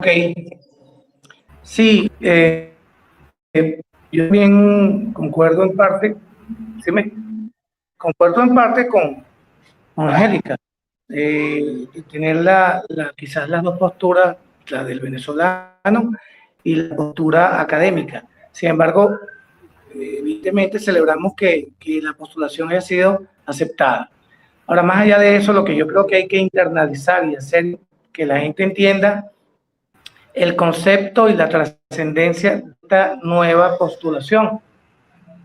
Ok, sí, yo también concuerdo en parte, sí concuerdo en parte con Angélica, tener quizás las dos posturas, la del venezolano y la postura académica. Sin embargo, evidentemente celebramos que la postulación haya sido aceptada. Ahora, más allá de eso, lo que yo creo que hay que internalizar y hacer que la gente entienda el concepto y la trascendencia de esta nueva postulación. O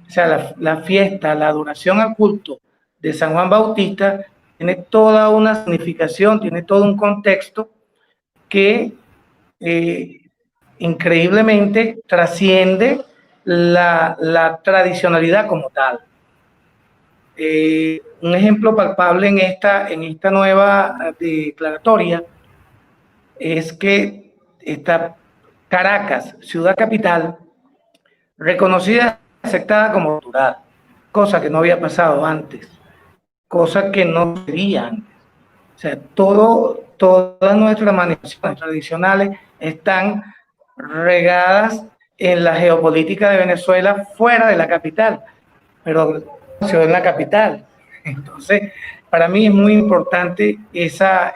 sea, la fiesta, la adoración al culto de San Juan Bautista tiene toda una significación, tiene todo un contexto que eh, increíblemente trasciende la tradicionalidad como tal. Un ejemplo palpable en esta nueva declaratoria es que esta Caracas, ciudad capital, reconocida y aceptada como cultural, cosa que no había pasado antes, cosa que no sería antes. O sea, todas nuestras manifestaciones tradicionales están regadas en la geopolítica de Venezuela fuera de la capital, pero en la capital. Entonces, para mí es muy importante esa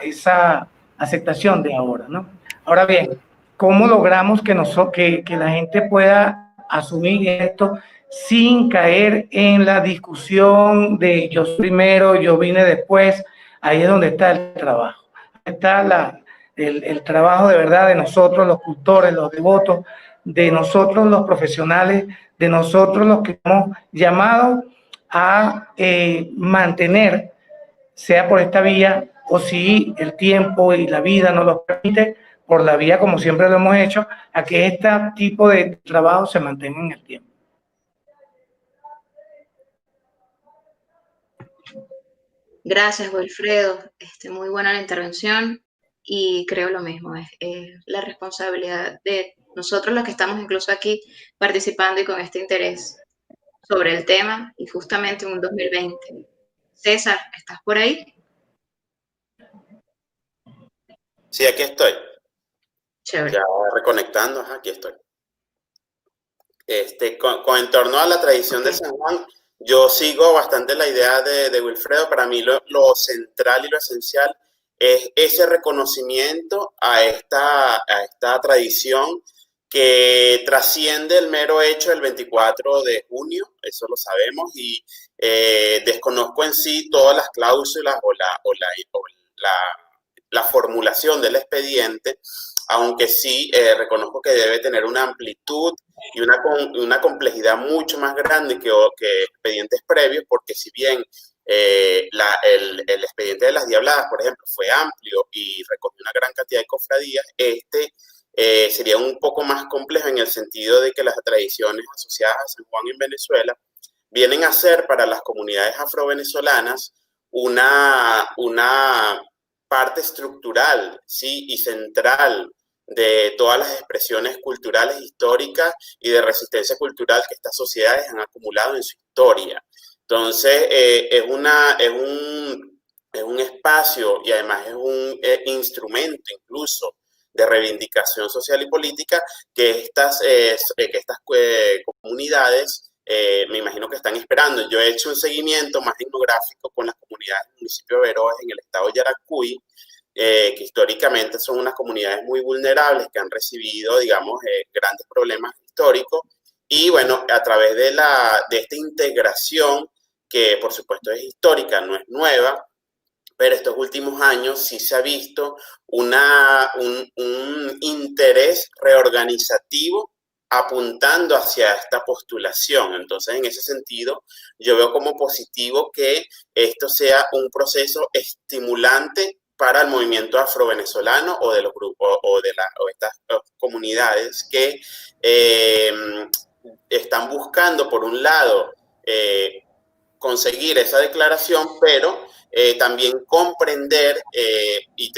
aceptación de ahora, ¿no? Ahora bien, ¿cómo logramos que la gente pueda asumir esto sin caer en la discusión de yo primero, yo vine después? Ahí es donde está el trabajo. Está el trabajo de verdad de nosotros, los cultores, los devotos, de nosotros los profesionales, de nosotros los que hemos llamado a mantener, sea por esta vía o si el tiempo y la vida nos lo permite, por la vía como siempre lo hemos hecho, a que este tipo de trabajo se mantenga en el tiempo. Gracias, Wilfredo. Muy buena la intervención y creo lo mismo. Es la responsabilidad de nosotros los que estamos incluso aquí participando y con este interés sobre el tema y justamente en un 2020. César, ¿estás por ahí? Sí, aquí estoy. Chévere. Ya reconectando, aquí estoy. Con en torno a la tradición de San Juan, yo sigo bastante la idea de Wilfredo. Para mí lo central y lo esencial es ese reconocimiento a esta tradición que trasciende el mero hecho del 24 de junio, eso lo sabemos, y desconozco en sí todas las cláusulas la formulación del expediente, aunque sí reconozco que debe tener una amplitud y una complejidad mucho más grande que expedientes previos, porque si bien el expediente de las Diabladas, por ejemplo, fue amplio y recogió una gran cantidad de cofradías, sería un poco más complejo en el sentido de que las tradiciones asociadas a San Juan en Venezuela vienen a ser para las comunidades afrovenezolanas una parte estructural, ¿sí? Y central de todas las expresiones culturales, históricas y de resistencia cultural que estas sociedades han acumulado en su historia. Entonces, es un espacio y además es un instrumento incluso de reivindicación social y política que estas comunidades me imagino que están esperando. Yo he hecho un seguimiento más etnográfico con las comunidades del municipio de Veroes en el estado de Yaracuy, que históricamente son unas comunidades muy vulnerables que han recibido, digamos, grandes problemas históricos. Y bueno, a través de esta integración, que por supuesto es histórica, no es nueva, pero estos últimos años sí se ha visto un interés reorganizativo apuntando hacia esta postulación. Entonces, en ese sentido, yo veo como positivo que esto sea un proceso estimulante para el movimiento afrovenezolano o de los grupos o de estas comunidades que están buscando, por un lado, conseguir esa declaración, pero también comprender y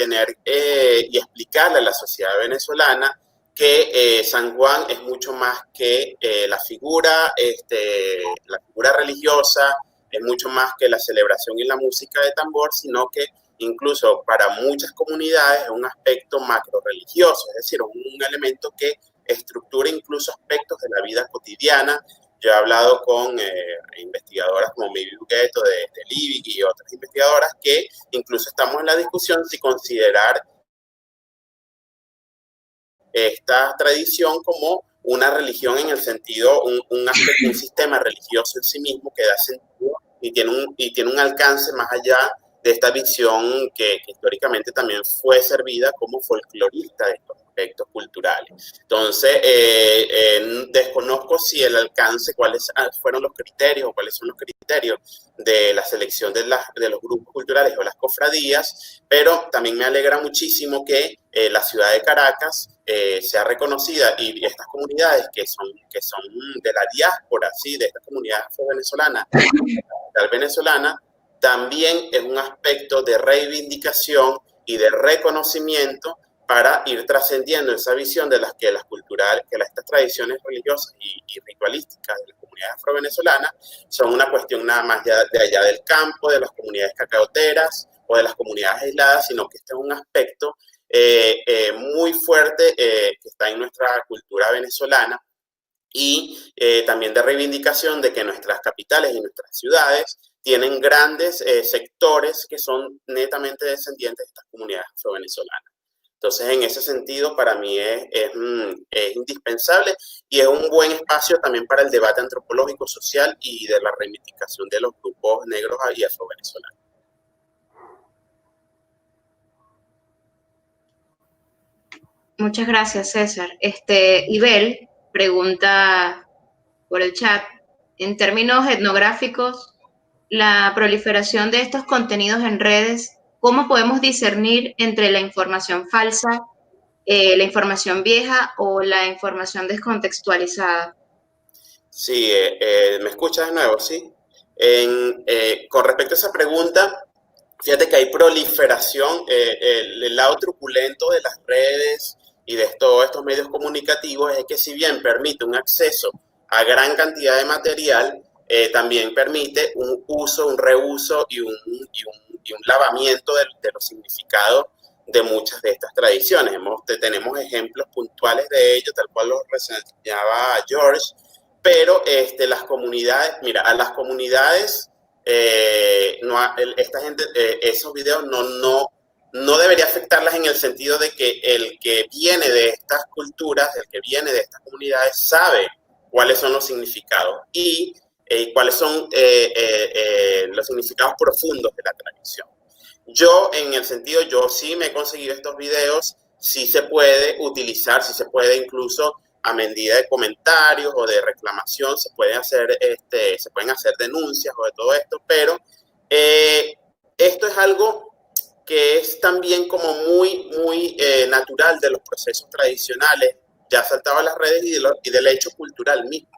explicarle a la sociedad venezolana que San Juan es mucho más que la figura religiosa, es mucho más que la celebración y la música de tambor, sino que incluso para muchas comunidades es un aspecto macro religioso, es decir, un elemento que estructura incluso aspectos de la vida cotidiana. Yo he hablado con investigadoras como Maybe Bugueto de LIBIC y otras investigadoras que incluso estamos en la discusión si considerar esta tradición como una religión en el sentido, un sistema religioso en sí mismo que da sentido y tiene un alcance más allá de esta visión que históricamente también fue servida como folclorista de estos aspectos culturales. Entonces, desconozco si el alcance, cuáles fueron los criterios o cuáles son los criterios de la selección de los grupos culturales o las cofradías, pero también me alegra muchísimo que la ciudad de Caracas sea reconocida y estas comunidades que son de la diáspora, ¿sí? De esta comunidad afro-venezolana, venezolana, también es un aspecto de reivindicación y de reconocimiento para ir trascendiendo esa visión de las culturales, que estas tradiciones religiosas y ritualísticas de las comunidades afro-venezolanas son una cuestión nada más de allá del campo, de las comunidades cacaoteras o de las comunidades aisladas, sino que este es un aspecto muy fuerte que está en nuestra cultura venezolana y también de reivindicación de que nuestras capitales y nuestras ciudades tienen grandes sectores que son netamente descendientes de estas comunidades afro-venezolanas. Entonces, en ese sentido, para mí es indispensable y es un buen espacio también para el debate antropológico, social y de la reivindicación de los grupos negros y afro-venezolanos. Muchas gracias, César. Ibel pregunta por el chat, en términos etnográficos, la proliferación de estos contenidos en redes, ¿cómo podemos discernir entre la información falsa, la información vieja o la información descontextualizada? Sí, ¿me escuchas de nuevo? Sí. Con respecto a esa pregunta, fíjate que hay proliferación, el lado truculento de las redes y de todos estos medios comunicativos es que si bien permite un acceso a gran cantidad de material, también permite un uso, un reuso y un lavamiento de los significados de muchas de estas tradiciones. Tenemos ejemplos puntuales de ello, tal cual lo reseñaba George, pero las comunidades, mira, a las comunidades, esta gente, esos videos no debería afectarlas en el sentido de que el que viene de estas culturas, el que viene de estas comunidades, sabe cuáles son los significados y cuáles son los significados profundos de la tradición. Yo, en el sentido, yo sí me he conseguido estos videos, sí se puede utilizar, sí se puede incluso a medida de comentarios o de reclamación, se pueden hacer denuncias o de todo esto, pero esto es algo que es también como muy natural de los procesos tradicionales, ya saltado a las redes y del hecho cultural mismo.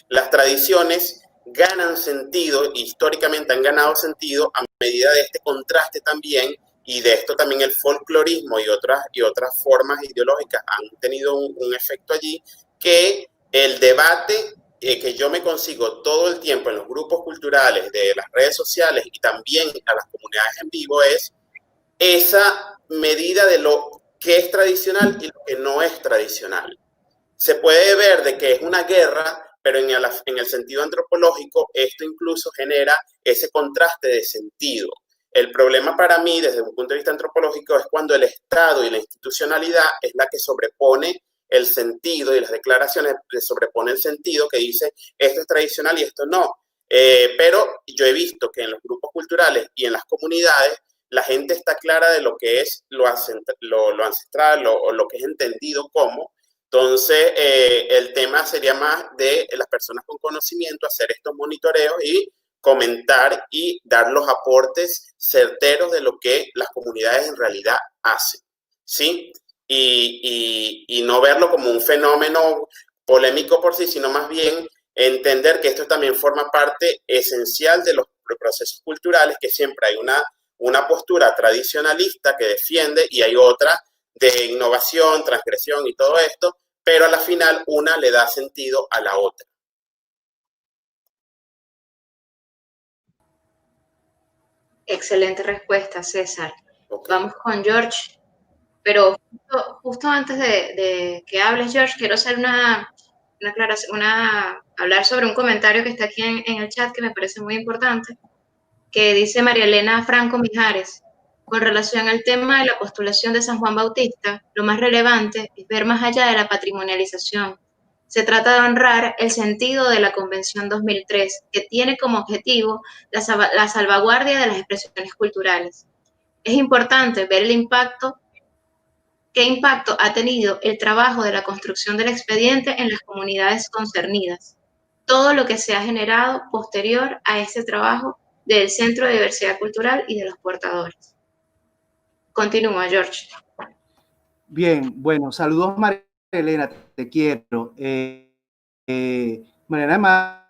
Las tradiciones ganan sentido, históricamente han ganado sentido a medida de este contraste también, y de esto también el folclorismo y otras formas ideológicas han tenido un efecto allí, que el debate que yo me consigo todo el tiempo en los grupos culturales de las redes sociales y también a las comunidades en vivo es esa medida de lo que es tradicional y lo que no es tradicional. Se puede ver de que es una guerra, pero en el sentido antropológico esto incluso genera ese contraste de sentido. El problema para mí, desde un punto de vista antropológico, es cuando el Estado y la institucionalidad es la que sobrepone el sentido y las declaraciones le sobrepone el sentido que dice esto es tradicional y esto no. Pero yo he visto que en los grupos culturales y en las comunidades la gente está clara de lo que es lo ancestral o lo que es entendido como. Entonces, el tema sería más de las personas con conocimiento hacer estos monitoreos y comentar y dar los aportes certeros de lo que las comunidades en realidad hacen, ¿sí? Y no verlo como un fenómeno polémico por sí, sino más bien entender que esto también forma parte esencial de los procesos culturales, que siempre hay una postura tradicionalista que defiende y hay otra de innovación, transgresión y todo esto, pero a la final una le da sentido a la otra. Excelente respuesta, César. Okay. Vamos con George, pero justo antes de que hables, George, quiero hacer una aclaración, hablar sobre un comentario que está aquí en el chat que me parece muy importante, que dice María Elena Franco Mijares. Con relación al tema de la postulación de San Juan Bautista, lo más relevante es ver más allá de la patrimonialización. Se trata de honrar el sentido de la Convención 2003, que tiene como objetivo la salvaguardia de las expresiones culturales. Es importante ver qué impacto ha tenido el trabajo de la construcción del expediente en las comunidades concernidas. Todo lo que se ha generado posterior a este trabajo del Centro de Diversidad Cultural y de los portadores. Continúa, George. Bien, bueno, saludos María Elena, te quiero. María Elena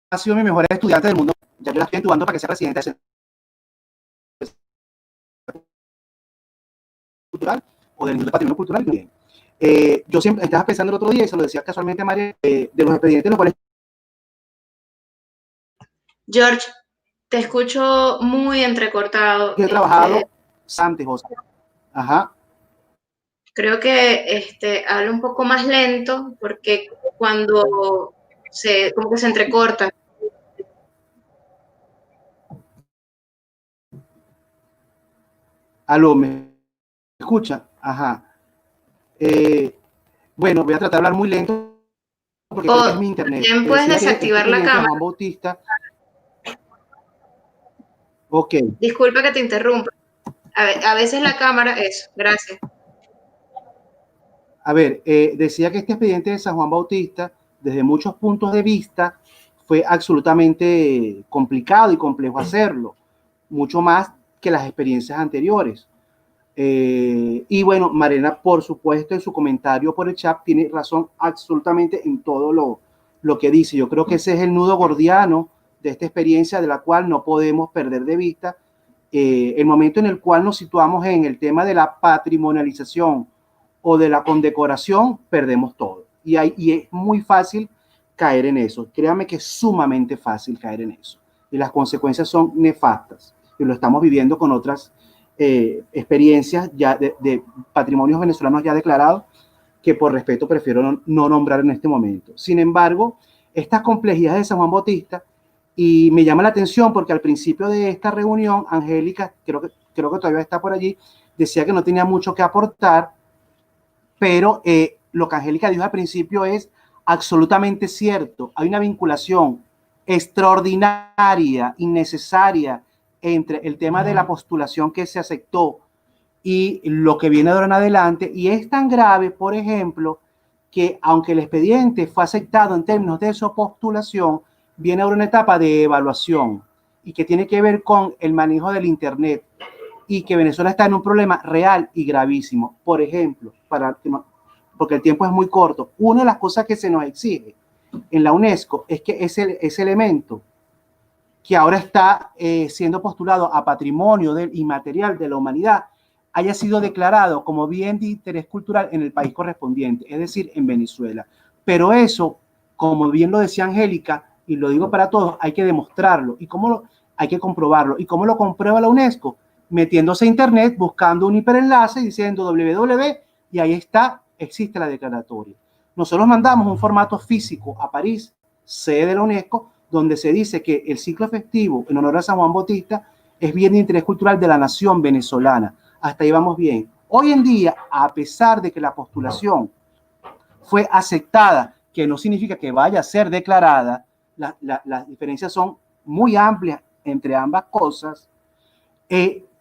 ha sido mi mejor estudiante del mundo, ya yo la estoy entubando para que sea presidenta del Centro Cultural o del Instituto de Patrimonio Cultural. Bien. Yo siempre estaba pensando el otro día y se lo decía casualmente a María, de los expedientes los cuales... George, te escucho muy entrecortado. He trabajado antes, José. Ajá. Creo que habla un poco más lento porque cuando como que se entrecorta. Aló, ¿me escucha? Ajá. Bueno, voy a tratar de hablar muy lento porque creo que es mi internet. Bien, puedes desactivar la cámara. Juan Bautista. Ok. Disculpa que te interrumpa. A veces la cámara, eso, gracias. A ver, decía que este expediente de San Juan Bautista, desde muchos puntos de vista, fue absolutamente complicado y complejo hacerlo, mucho más que las experiencias anteriores. Y bueno, Marena, por supuesto, en su comentario por el chat, tiene razón absolutamente en todo lo que dice. Yo creo que ese es el nudo gordiano de esta experiencia, de la cual no podemos perder de vista el momento en el cual nos situamos en el tema de la patrimonialización o de la condecoración, perdemos todo. Y es muy fácil caer en eso. Créame que es sumamente fácil caer en eso. Y las consecuencias son nefastas. Y lo estamos viviendo con otras experiencias ya de patrimonios venezolanos ya declarados, que por respeto prefiero no nombrar en este momento. Sin embargo, estas complejidades de San Juan Bautista, y me llama la atención porque al principio de esta reunión, Angélica, creo que todavía está por allí, decía que no tenía mucho que aportar, pero lo que Angélica dijo al principio es absolutamente cierto. Hay una vinculación extraordinaria, innecesaria, entre el tema de la postulación que se aceptó y lo que viene de ahora en adelante, y es tan grave, por ejemplo, que aunque el expediente fue aceptado en términos de su postulación, viene ahora una etapa de evaluación y que tiene que ver con el manejo del Internet, y que Venezuela está en un problema real y gravísimo. Por ejemplo, porque el tiempo es muy corto, una de las cosas que se nos exige en la UNESCO es que ese elemento que ahora está siendo postulado a patrimonio inmaterial de la humanidad haya sido declarado como bien de interés cultural en el país correspondiente, es decir, en Venezuela. Pero eso, como bien lo decía Angélica, y lo digo para todos, hay que demostrarlo. ¿Y cómo hay que comprobarlo? ¿Y cómo lo comprueba la UNESCO? Metiéndose a internet, buscando un hiperenlace, diciendo www, y ahí está, existe la declaratoria. Nosotros mandamos un formato físico a París, sede de la UNESCO, donde se dice que el ciclo festivo en honor a San Juan Bautista es bien de interés cultural de la nación venezolana. Hasta ahí vamos bien. Hoy en día, a pesar de que la postulación fue aceptada, que no significa que vaya a ser declarada, las diferencias son muy amplias entre ambas cosas.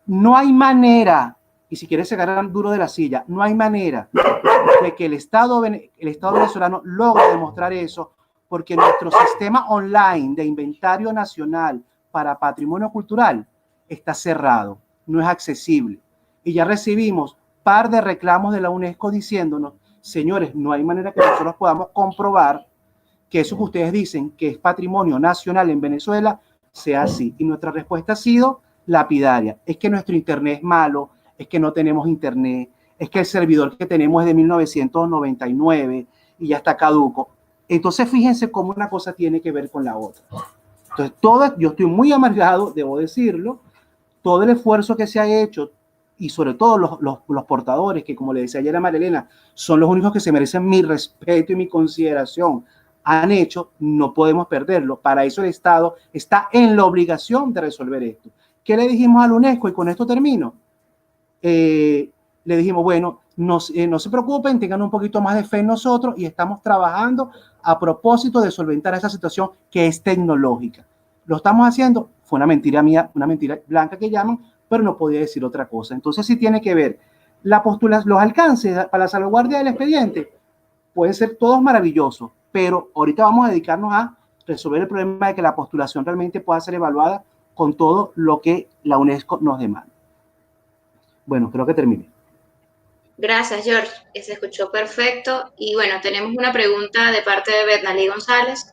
No hay manera, y si quieres sacar duro de la silla, no hay manera de que el Estado venezolano logre demostrar eso, porque nuestro sistema online de inventario nacional para patrimonio cultural está cerrado, no es accesible. Y ya recibimos par de reclamos de la UNESCO diciéndonos, señores, no hay manera que nosotros podamos comprobar que eso que ustedes dicen que es patrimonio nacional en Venezuela sea así. Y nuestra respuesta ha sido lapidaria. Es que nuestro internet es malo, es que no tenemos internet, es que el servidor que tenemos es de 1999 y ya está caduco. Entonces, fíjense cómo una cosa tiene que ver con la otra. Entonces, yo estoy muy amargado, debo decirlo, todo el esfuerzo que se ha hecho y sobre todo los portadores, que como le decía ayer a Marilena, son los únicos que se merecen mi respeto y mi consideración, han hecho, no podemos perderlo. Para eso el Estado está en la obligación de resolver esto. ¿Qué le dijimos a la UNESCO? Y con esto termino. Le dijimos, bueno, no se preocupen, tengan un poquito más de fe en nosotros y estamos trabajando a propósito de solventar esa situación que es tecnológica. Lo estamos haciendo, fue una mentira mía, una mentira blanca que llaman, pero no podía decir otra cosa. Entonces sí tiene que ver los alcances para la salvaguardia del expediente, pueden ser todos maravillosos, pero ahorita vamos a dedicarnos a resolver el problema de que la postulación realmente pueda ser evaluada con todo lo que la UNESCO nos demanda. Bueno, creo que terminé. Gracias, George. Se escuchó perfecto. Y bueno, tenemos una pregunta de parte de Bernalí González,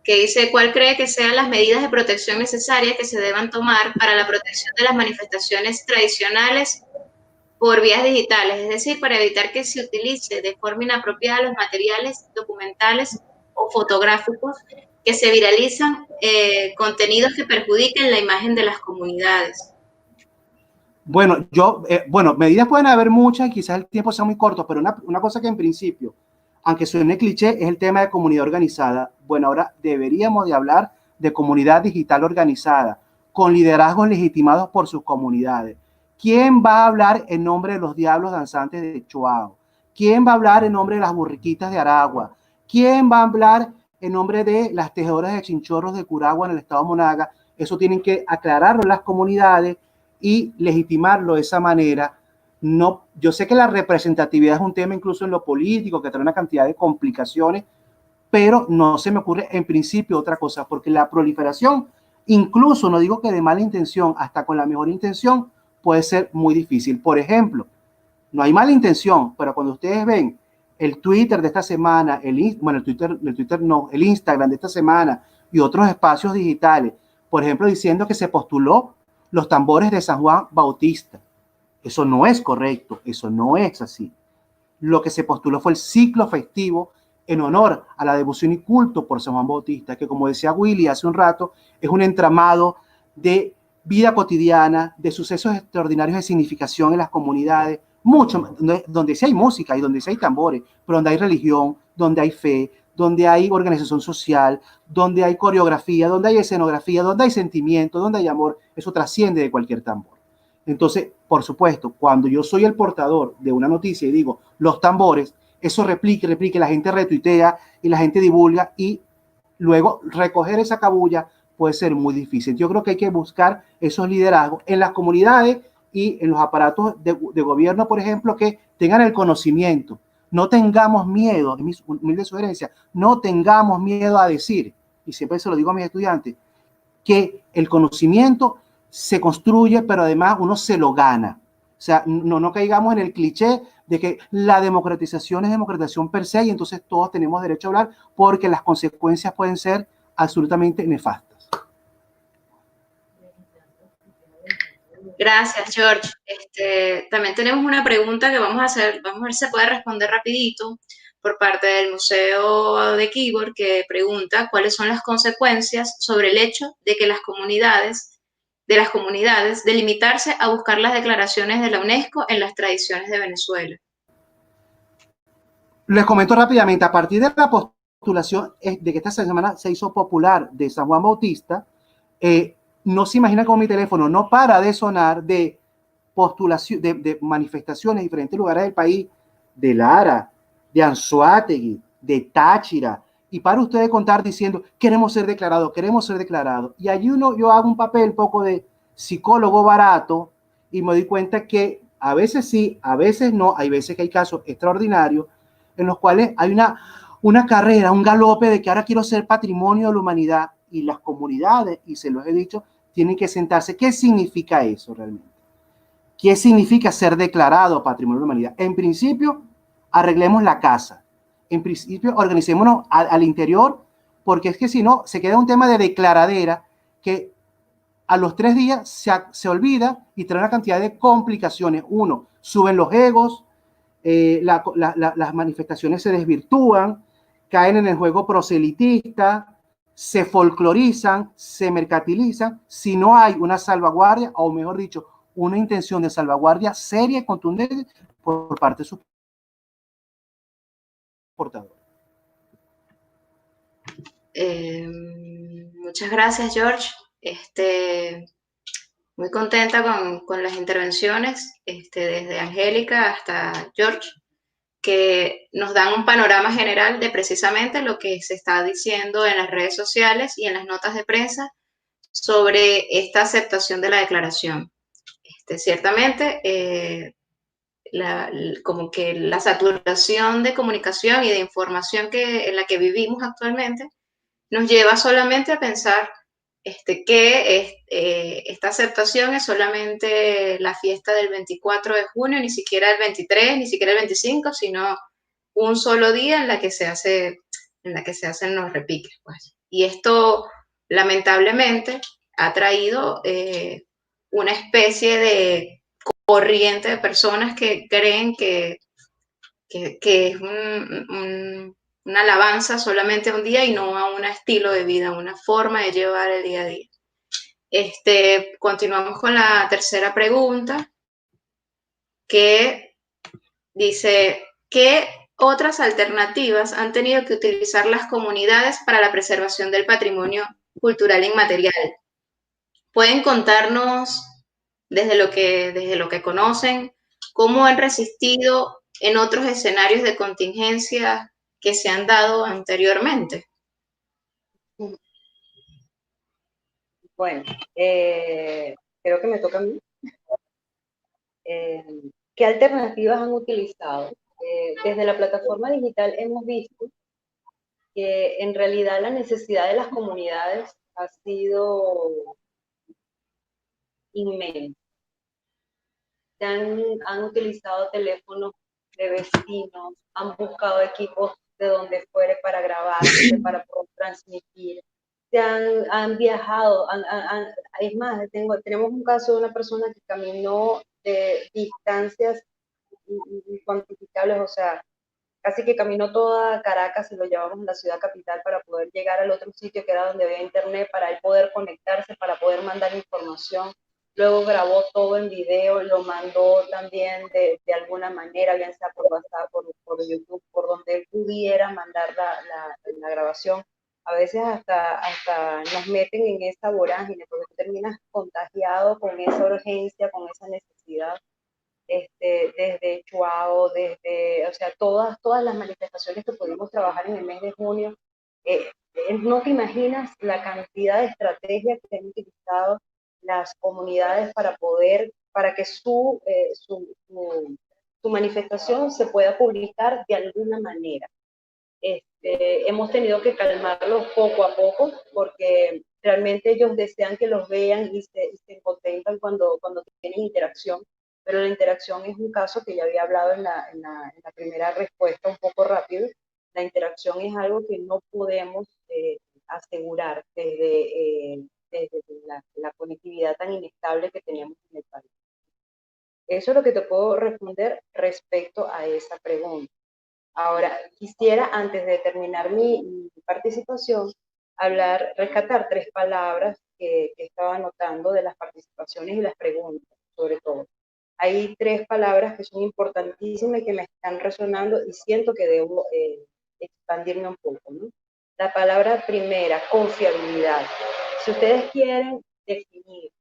que dice, ¿cuál cree que sean las medidas de protección necesarias que se deban tomar para la protección de las manifestaciones tradicionales por vías digitales? Es decir, para evitar que se utilice de forma inapropiada los materiales documentales o fotográficos que se viralizan, contenidos que perjudiquen la imagen de las comunidades. Bueno, bueno, medidas pueden haber muchas y quizás el tiempo sea muy corto, pero una cosa que en principio, aunque suene cliché, es el tema de comunidad organizada. Bueno, ahora deberíamos de hablar de comunidad digital organizada, con liderazgos legitimados por sus comunidades. ¿Quién va a hablar en nombre de los diablos danzantes de Chuao? ¿Quién va a hablar en nombre de las burriquitas de Aragua? ¿Quién va a hablar en nombre de las tejedoras de chinchorros de Curagua en el estado Monaga? Eso tienen que aclararlo las comunidades y legitimarlo de esa manera. No, yo sé que la representatividad es un tema incluso en lo político que trae una cantidad de complicaciones, pero no se me ocurre en principio otra cosa, porque la proliferación, incluso no digo que de mala intención, hasta con la mejor intención, puede ser muy difícil. Por ejemplo, no hay mala intención, pero cuando ustedes ven el Twitter de esta semana, el Instagram de esta semana y otros espacios digitales, por ejemplo, diciendo que se postuló los tambores de San Juan Bautista. Eso no es correcto, eso no es así. Lo que se postuló fue el ciclo festivo en honor a la devoción y culto por San Juan Bautista, que como decía Willy hace un rato, es un entramado de vida cotidiana, de sucesos extraordinarios de significación en las comunidades, mucho, donde sí hay música y donde sí hay tambores, pero donde hay religión, donde hay fe, donde hay organización social, donde hay coreografía, donde hay escenografía, donde hay sentimiento, donde hay amor, eso trasciende de cualquier tambor. Entonces, por supuesto, cuando yo soy el portador de una noticia y digo los tambores, eso replique, la gente retuitea y la gente divulga y luego recoger esa cabulla puede ser muy difícil. Yo creo que hay que buscar esos liderazgos en las comunidades y en los aparatos de gobierno, por ejemplo, que tengan el conocimiento. No tengamos miedo, es mi humilde sugerencia, no tengamos miedo a decir, y siempre se lo digo a mis estudiantes, que el conocimiento se construye, pero además uno se lo gana. O sea, no caigamos en el cliché de que la democratización es democratización per se y entonces todos tenemos derecho a hablar porque las consecuencias pueden ser absolutamente nefastas. Gracias, George. También tenemos una pregunta que vamos a ver si se puede responder rapidito por parte del Museo de Keyboard, que pregunta cuáles son las consecuencias sobre el hecho de que las comunidades delimitarse a buscar las declaraciones de la UNESCO en las tradiciones de Venezuela. Les comento rápidamente, a partir de la postulación de que esta semana se hizo popular de San Juan Bautista, no se imagina cómo mi teléfono no para de sonar de postulación, de manifestaciones en diferentes lugares del país, de Lara, de Anzoátegui, de Táchira, y para ustedes contar diciendo, queremos ser declarados. Y allí yo hago un papel poco de psicólogo barato y me doy cuenta que a veces sí, a veces no, hay veces que hay casos extraordinarios en los cuales hay una carrera, un galope de que ahora quiero ser patrimonio de la humanidad y las comunidades, y se los he dicho, tienen que sentarse. ¿Qué significa eso realmente? ¿Qué significa ser declarado patrimonio de la humanidad? En principio, arreglemos la casa. En principio, organicémonos al interior, porque es que si no, se queda un tema de declaradera que a los 3 días se olvida y trae una cantidad de complicaciones. Uno, suben los egos, las manifestaciones se desvirtúan, caen en el juego proselitista, se folclorizan, se mercantilizan, si no hay una salvaguardia, o mejor dicho, una intención de salvaguardia seria y contundente por parte de sus portadores. Muchas gracias, George. Muy contenta con las intervenciones, desde Angélica hasta George, que nos dan un panorama general de precisamente lo que se está diciendo en las redes sociales y en las notas de prensa sobre esta aceptación de la declaración. Ciertamente, como que la saturación de comunicación y de información en la que vivimos actualmente nos lleva solamente a pensar que esta aceptación es solamente la fiesta del 24 de junio, ni siquiera el 23, ni siquiera el 25, sino un solo día en la que se hacen los repiques, pues. Y esto, lamentablemente, ha traído una especie de corriente de personas que creen que es una alabanza solamente a un día y no a un estilo de vida, una forma de llevar el día a día. Continuamos con la tercera pregunta, que dice, ¿qué otras alternativas han tenido que utilizar las comunidades para la preservación del patrimonio cultural inmaterial? ¿Pueden contarnos desde lo que conocen cómo han resistido en otros escenarios de contingencia que se han dado anteriormente? Bueno, creo que me toca a mí. ¿Qué alternativas han utilizado? Desde la plataforma digital hemos visto que en realidad la necesidad de las comunidades ha sido inmensa. Han utilizado teléfonos de vecinos, han buscado equipos de donde fuere para grabarse, para poder transmitir. Han viajado, es más, tenemos un caso de una persona que caminó de distancias incuantificables, o sea, casi que caminó toda Caracas y lo llevamos a la ciudad capital para poder llegar al otro sitio que era donde había internet, para él poder conectarse, para poder mandar información. Luego grabó todo en video, lo mandó también de alguna manera, bien sea por WhatsApp, por YouTube, por donde él pudiera mandar la grabación. A veces hasta nos meten en esa vorágine, porque tú terminas contagiado con esa urgencia, con esa necesidad. Desde Chuao, o sea, todas las manifestaciones que pudimos trabajar en el mes de junio, no te imaginas la cantidad de estrategias que han utilizado las comunidades para que su manifestación se pueda publicar de alguna manera. Hemos tenido que calmarlos poco a poco porque realmente ellos desean que los vean y se contentan cuando tienen interacción, pero la interacción es un caso que ya había hablado en la primera respuesta un poco rápido. La interacción es algo que no podemos asegurar desde la conectividad tan inestable que tenemos en el país. Eso es lo que te puedo responder respecto a esa pregunta. Ahora, quisiera, antes de terminar mi participación, rescatar 3 palabras que estaba anotando de las participaciones y las preguntas, sobre todo. Hay 3 palabras que son importantísimas y que me están resonando y siento que debo expandirme un poco, ¿no? La palabra primera, confiabilidad. Si ustedes quieren definir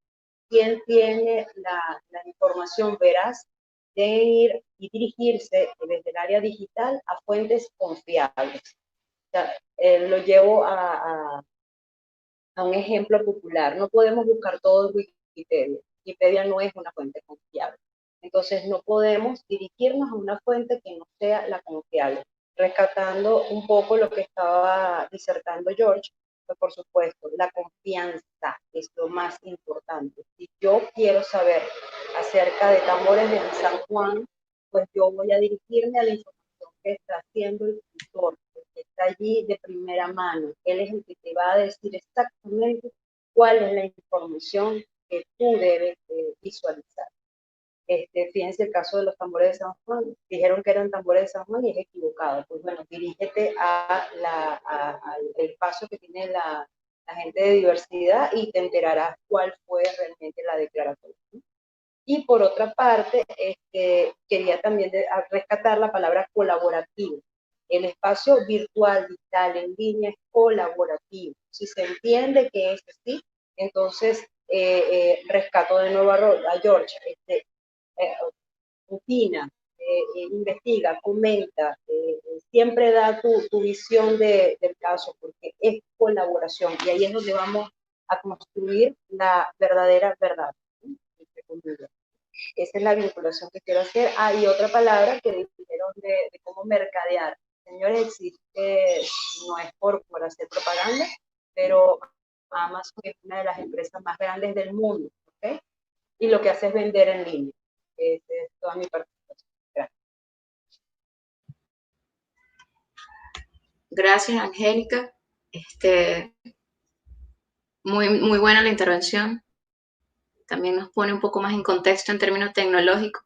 quién tiene la información veraz, deben ir y dirigirse desde el área digital a fuentes confiables. O sea, lo llevo a un ejemplo popular. No podemos buscar todo en Wikipedia. Wikipedia no es una fuente confiable. Entonces no podemos dirigirnos a una fuente que no sea la confiable. Rescatando un poco lo que estaba disertando George, pues por supuesto, la confianza es lo más importante. Si yo quiero saber acerca de tambores de San Juan, pues yo voy a dirigirme a la información que está haciendo el tutor, que está allí de primera mano. Él es el que te va a decir exactamente cuál es la información que tú debes visualizar. Fíjense el caso de los tambores de San Juan, dijeron que eran tambores de San Juan y es equivocado. Pues bueno, dirígete al espacio que tiene la gente de diversidad y te enterarás cuál fue realmente la declaratoria. Y por otra parte, quería también rescatar la palabra colaborativo. El espacio virtual, digital, en línea es colaborativo. Si se entiende que es así, entonces rescato de nuevo a George, opina, investiga, comenta, siempre da tu visión del caso, porque es colaboración y ahí es donde vamos a construir la verdadera verdad. Esa es la vinculación que quiero hacer. Y otra palabra que dijeron de cómo mercadear. Señores, existe, no es por hacer propaganda, pero Amazon es una de las empresas más grandes del mundo, ¿ok? Y lo que hace es vender en línea. Esa es toda mi participación. Gracias. Gracias, Angélica. Muy buena la intervención. También nos pone un poco más en contexto en términos tecnológicos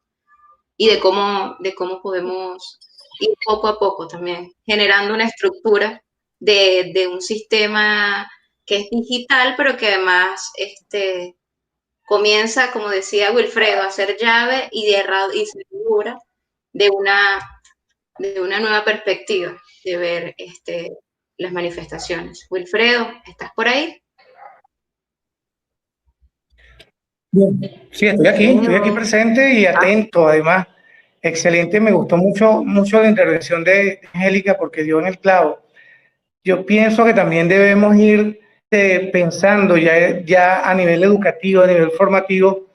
y de cómo podemos ir poco a poco también generando una estructura de un sistema que es digital, pero que además comienza, como decía Wilfredo, a ser llave y segura de una nueva perspectiva de ver las manifestaciones. Wilfredo, ¿estás por ahí? Sí, estoy aquí presente y atento, además. Excelente, me gustó mucho la intervención de Angélica porque dio en el clavo. Yo pienso que también debemos ir pensando ya a nivel educativo, a nivel formativo,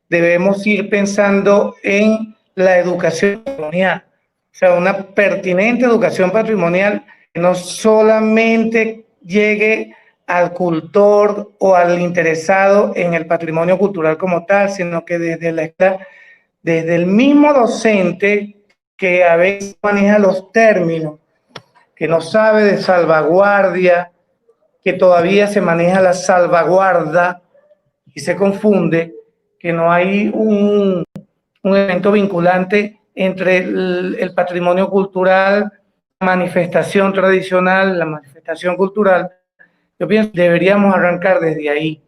debemos ir pensando en la educación patrimonial, o sea, una pertinente educación patrimonial que no solamente llegue al cultor o al interesado en el patrimonio cultural como tal, sino que desde el mismo docente que a veces maneja los términos, que no sabe de salvaguardia, que todavía se maneja la salvaguarda y se confunde, que no hay un evento vinculante entre el patrimonio cultural, la manifestación tradicional, la manifestación cultural. Yo pienso que deberíamos arrancar desde ahí.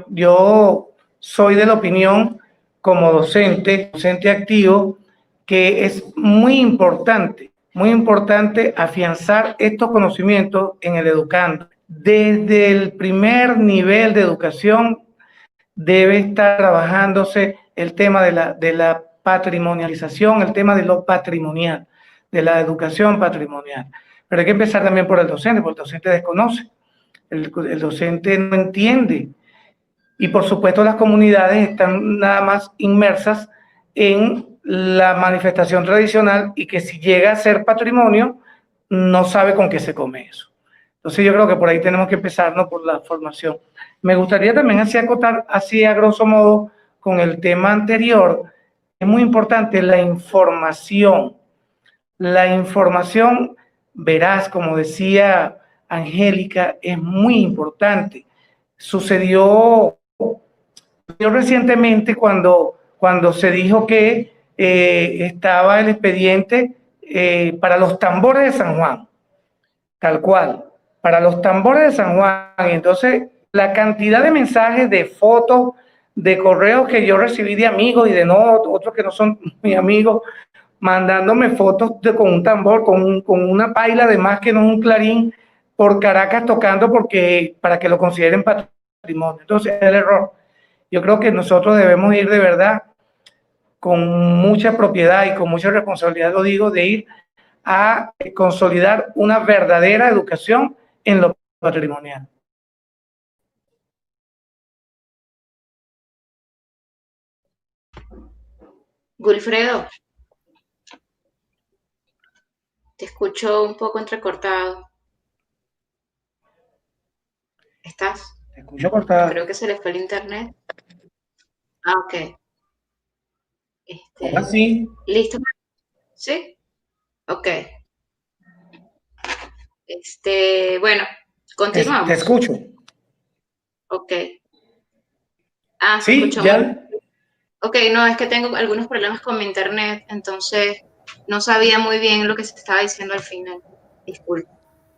Yo soy de la opinión, como docente activo, que es muy importante afianzar estos conocimientos en el educando. Desde el primer nivel de educación debe estar trabajándose el tema de la patrimonialización, el tema de lo patrimonial, de la educación patrimonial. Pero hay que empezar también por el docente, porque el docente desconoce, el docente no entiende. Y por supuesto las comunidades están nada más inmersas en la manifestación tradicional y que si llega a ser patrimonio, no sabe con qué se come eso. Entonces yo creo que por ahí tenemos que empezar, ¿no? Por la formación. Me gustaría también así acotar, así a grosso modo, con el tema anterior, es muy importante la información. La información veraz, como decía Angélica, es muy importante. Sucedió recientemente cuando se dijo que estaba el expediente para los tambores de San Juan, tal cual, para los tambores de San Juan. Entonces, la cantidad de mensajes, de fotos, de correos que yo recibí de amigos y de no, otros que no son mis amigos, mandándome fotos con un tambor, con una paila de más que no un clarín, por Caracas tocando para que lo consideren patrimonio. Entonces, es el error. Yo creo que nosotros debemos ir de verdad con mucha propiedad y con mucha responsabilidad, lo digo, de ir a consolidar una verdadera educación en lo patrimonial. Wilfredo, te escucho un poco entrecortado. ¿Estás? Te escucho cortada. Creo que se le fue el internet. Ok. Ahora sí. ¿Listo? ¿Sí? Ok. Bueno, continuamos. Te escucho. Ok. Ah, se Sí, escuchó muy bien. ya. Ok, no, es que tengo algunos problemas con mi internet, entonces no sabía muy bien lo que se estaba diciendo al final. Disculpe.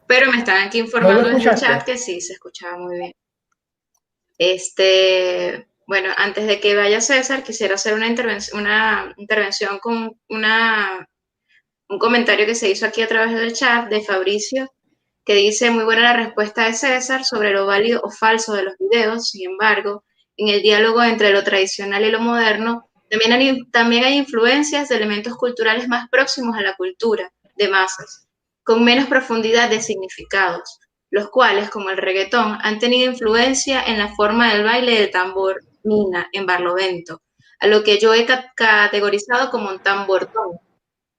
Pero me están aquí ¿No lo informando desde el chat escuchaste? que sí, se escuchaba muy bien. Bueno, antes de que vaya César, quisiera hacer una intervención con un comentario que se hizo aquí a través del chat de Fabricio, que dice, muy buena la respuesta de César sobre lo válido o falso de los videos. Sin embargo, en el diálogo entre lo tradicional y lo moderno, también hay influencias de elementos culturales más próximos a la cultura de masas, con menos profundidad de significados, los cuales, como el reggaetón, han tenido influencia en la forma del baile del tambor mina en Barlovento, a lo que yo he categorizado como un tambortón,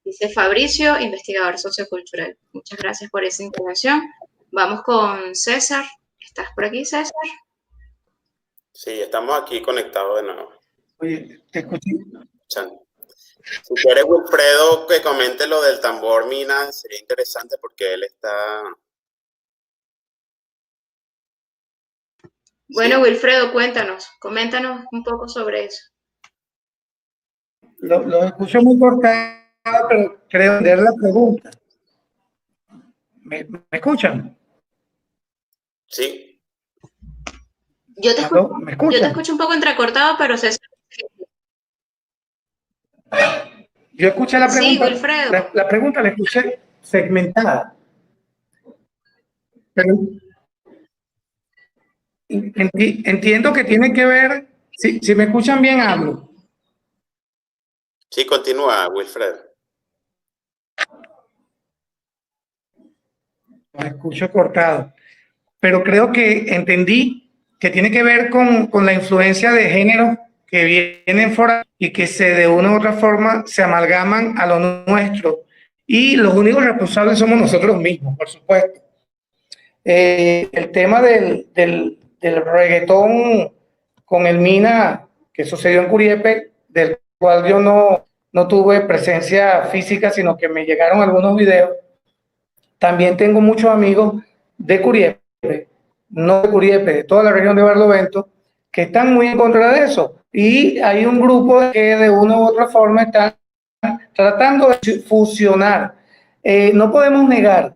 dice Fabricio, investigador sociocultural. Muchas gracias por esa intervención. Vamos con César. ¿Estás por aquí, César? Sí, estamos aquí conectados de nuevo. Oye, te escuché. Chan. Si quieres, Wilfredo, que comente lo del tambor mina, sería interesante porque él está... Bueno, Sí, Wilfredo, coméntanos un poco sobre eso. Lo escucho muy cortado, pero creo entender la pregunta. ¿Me escuchan? sí. ¿Aló? ¿Me Yo te escuchan? escucho un poco entrecortado, pero César. Yo escuché la Sí, pregunta, Wilfredo. la pregunta la escuché segmentada, pero entiendo que tiene que ver, si me escuchan bien, hablo. Sí, continúa, Wilfredo. Los escucho cortado, pero creo que entendí que tiene que ver con la influencia de géneros que vienen fuera y que de una u otra forma se amalgaman a lo nuestro. Y los únicos responsables somos nosotros mismos, por supuesto. El tema del reggaetón con el Mina que sucedió en Curiepe, del cual yo no tuve presencia física, sino que me llegaron algunos videos. También tengo muchos amigos de Curiepe, no de Curiepe, de toda la región de Barlovento, que están muy en contra de eso. Y hay un grupo que de una u otra forma están tratando de fusionar. No podemos negar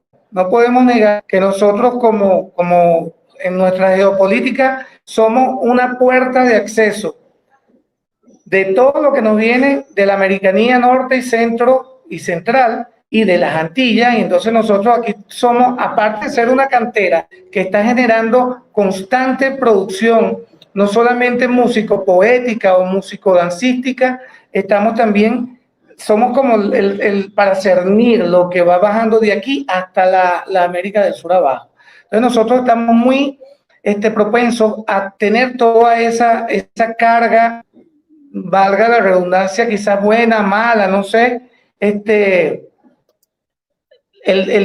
que nosotros como en nuestra geopolítica somos una puerta de acceso de todo lo que nos viene de la Americanía norte y centro y central y de las Antillas, y entonces nosotros aquí somos, aparte de ser una cantera que está generando constante producción, no solamente músico poética o músico dancística, estamos también, somos como para cernir lo que va bajando de aquí hasta la América del Sur abajo. Entonces nosotros estamos muy propensos a tener toda esa carga, valga la redundancia, quizás buena, mala, no sé, el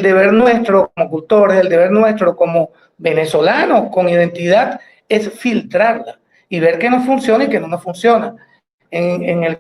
deber nuestro como cultores, el deber nuestro como venezolanos con identidad es filtrarla y ver qué nos funciona y qué no nos funciona. En el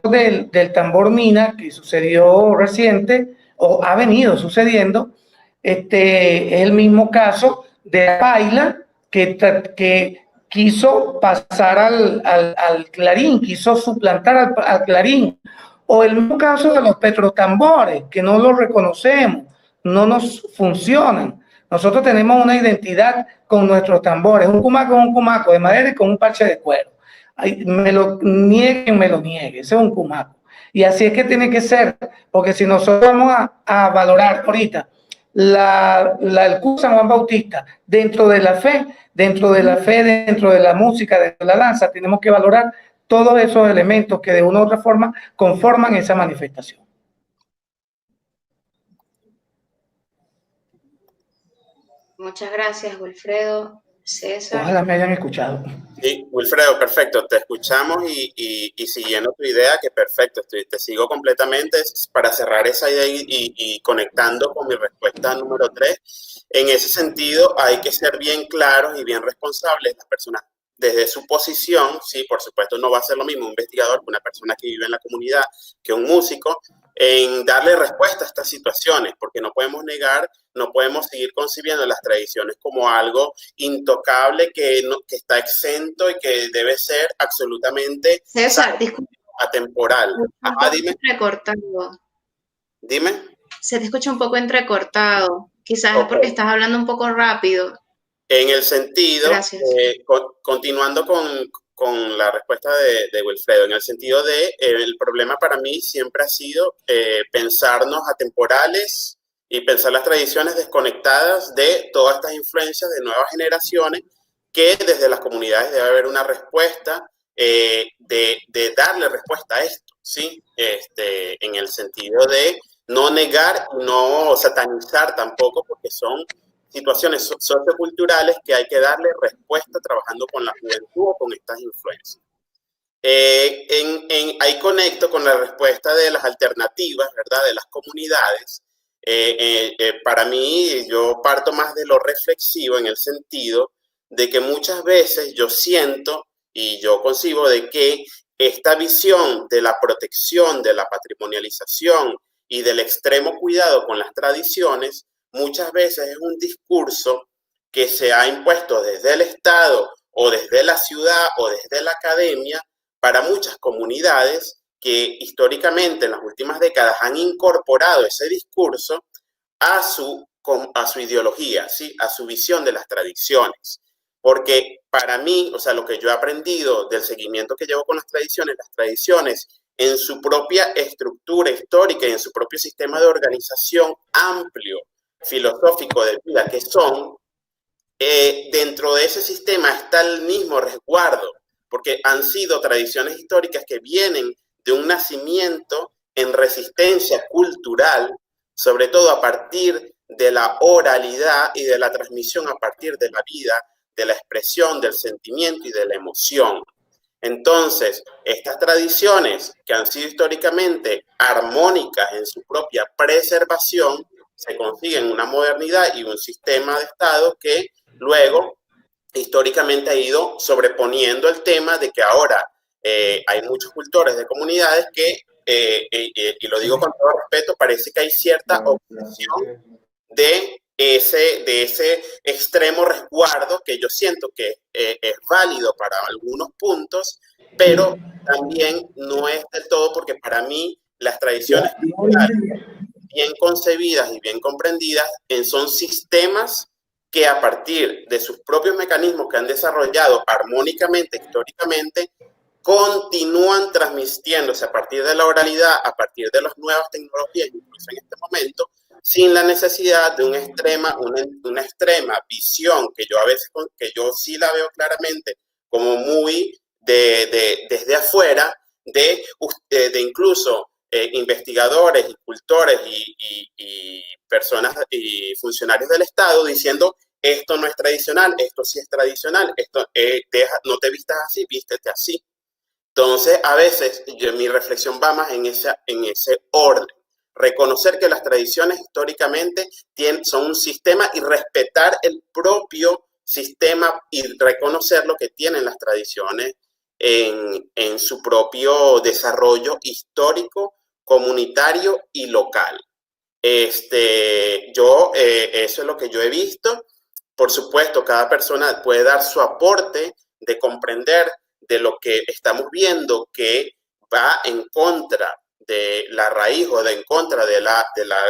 del tambor mina que sucedió reciente o ha venido sucediendo, es el mismo caso de la Paila que quiso pasar al Clarín, quiso suplantar al Clarín, o el mismo caso de los petrotambores, que no los reconocemos, no nos funcionan. Nosotros tenemos una identidad con nuestros tambores, un cumaco de madera y con un parche de cuero. Ay, me lo nieguen, ese es un cumaco. Y así es que tiene que ser, porque si nosotros vamos a valorar ahorita el curso San Juan Bautista dentro de la fe, dentro de la música, dentro de la danza, tenemos que valorar todos esos elementos que de una u otra forma conforman esa manifestación. Muchas gracias, Wilfredo. César. Ojalá me hayan escuchado. Sí, Wilfredo, perfecto, te escuchamos y siguiendo tu idea, que perfecto, te sigo completamente para cerrar esa idea y conectando con mi respuesta número 3. En ese sentido, hay que ser bien claros y bien responsables las personas desde su posición, sí, por supuesto no va a ser lo mismo un investigador que una persona que vive en la comunidad, que un músico, en darle respuesta a estas situaciones, porque no podemos negar, no podemos seguir concibiendo las tradiciones como algo intocable que está exento y que debe ser absolutamente César, disculpa, atemporal. Ajá, dime. Entrecortado. Dime. Se te escucha un poco entrecortado, quizás Okay. porque estás hablando un poco rápido. En el sentido, continuando con la respuesta de Wilfredo, en el sentido de el problema para mí siempre ha sido pensarnos atemporales y pensar las tradiciones desconectadas de todas estas influencias de nuevas generaciones, que desde las comunidades debe haber una respuesta de darle respuesta a esto, ¿sí? En el sentido de no negar, no satanizar tampoco, porque son situaciones socioculturales que hay que darle respuesta trabajando con la juventud o con estas influencias. Ahí conecto con la respuesta de las alternativas, ¿verdad? De las comunidades. Para mí, yo parto más de lo reflexivo en el sentido de que muchas veces yo siento y yo concibo de que esta visión de la protección, de la patrimonialización y del extremo cuidado con las tradiciones, muchas veces es un discurso que se ha impuesto desde el Estado o desde la ciudad o desde la academia para muchas comunidades que históricamente en las últimas décadas han incorporado ese discurso a su ideología, ¿sí? A su visión de las tradiciones. Porque para mí, o sea, lo que yo he aprendido del seguimiento que llevo con las tradiciones en su propia estructura histórica y en su propio sistema de organización amplio, filosófico de vida que son, dentro de ese sistema está el mismo resguardo, porque han sido tradiciones históricas que vienen de un nacimiento en resistencia cultural, sobre todo a partir de la oralidad y de la transmisión a partir de la vida, de la expresión, del sentimiento y de la emoción. Entonces, estas tradiciones que han sido históricamente armónicas en su propia preservación, se consiguen una modernidad y un sistema de Estado que luego históricamente ha ido sobreponiendo el tema de que ahora hay muchos cultores de comunidades que, y lo digo con todo respeto, parece que hay cierta obsesión de ese extremo resguardo que yo siento que es válido para algunos puntos, pero también no es del todo, porque para mí las tradiciones culturales bien concebidas y bien comprendidas son sistemas que a partir de sus propios mecanismos que han desarrollado armónicamente, históricamente, continúan transmitiéndose a partir de la oralidad, a partir de las nuevas tecnologías, incluso en este momento, sin la necesidad de una extrema visión que yo a veces, que yo sí la veo claramente como muy desde afuera, de incluso investigadores y cultores y personas y funcionarios del Estado diciendo esto no es tradicional, esto sí es tradicional, esto no te vistas así, vístete así. Entonces, a veces mi reflexión va más en ese orden. Reconocer que las tradiciones históricamente son un sistema y respetar el propio sistema y reconocer lo que tienen las tradiciones en su propio desarrollo histórico, comunitario y local. Eso es lo que yo he visto. Por supuesto, cada persona puede dar su aporte de comprender de lo que estamos viendo que va en contra de la raíz o en contra de la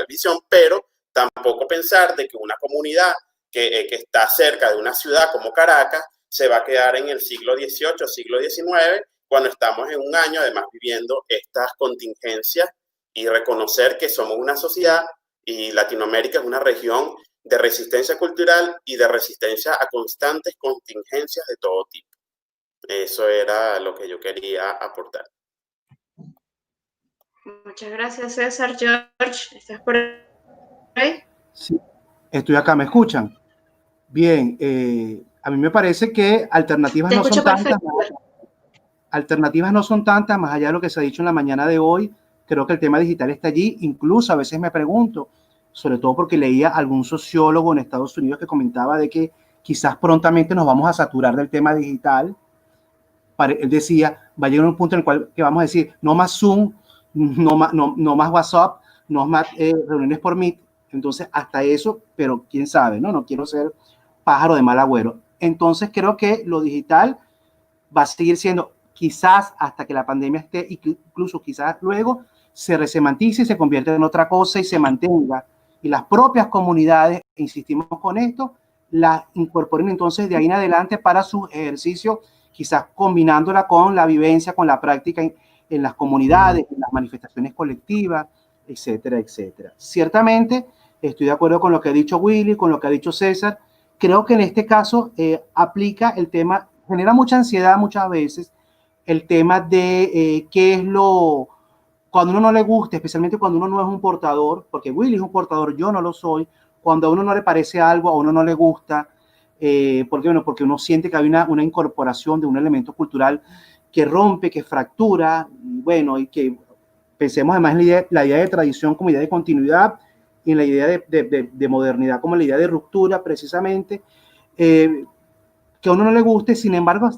visión, pero tampoco pensar de que una comunidad que está cerca de una ciudad como Caracas se va a quedar en el siglo XVIII, siglo XIX, cuando estamos en un año además viviendo estas contingencias, y reconocer que somos una sociedad y Latinoamérica es una región de resistencia cultural y de resistencia a constantes contingencias de todo tipo. Eso era lo que yo quería aportar. Muchas gracias, César. George, ¿estás por ahí? Sí, estoy acá, ¿me escuchan? Bien, a mí me parece que alternativas no son tantas. Alternativas no son tantas, más allá de lo que se ha dicho en la mañana de hoy. Creo que el tema digital está allí. Incluso a veces me pregunto, sobre todo porque leía algún sociólogo en Estados Unidos que comentaba de que quizás prontamente nos vamos a saturar del tema digital. Él decía, va a llegar un punto en el cual que vamos a decir, no más Zoom, no más WhatsApp, no más reuniones por Meet. Entonces, hasta eso, pero quién sabe, ¿no? No quiero ser pájaro de mal agüero. Entonces, creo que lo digital va a seguir siendo, quizás hasta que la pandemia esté, incluso quizás luego, se resemantice y se convierta en otra cosa y se mantenga. Y las propias comunidades, insistimos con esto, las incorporen entonces de ahí en adelante para su ejercicio, quizás combinándola con la vivencia, con la práctica en las comunidades, en las manifestaciones colectivas, etcétera, etcétera. Ciertamente, estoy de acuerdo con lo que ha dicho Willy, con lo que ha dicho César. Creo que en este caso aplica el tema, genera mucha ansiedad muchas veces, el tema de qué es lo, cuando uno no le gusta, especialmente cuando uno no es un portador, porque Willy es un portador, yo no lo soy, cuando a uno no le parece algo, a uno no le gusta, porque, bueno, porque uno siente que hay una incorporación de un elemento cultural que rompe, que fractura, bueno, y que pensemos además en la idea de tradición como idea de continuidad y en la idea de modernidad como la idea de ruptura, precisamente, que a uno no le guste. Sin embargo,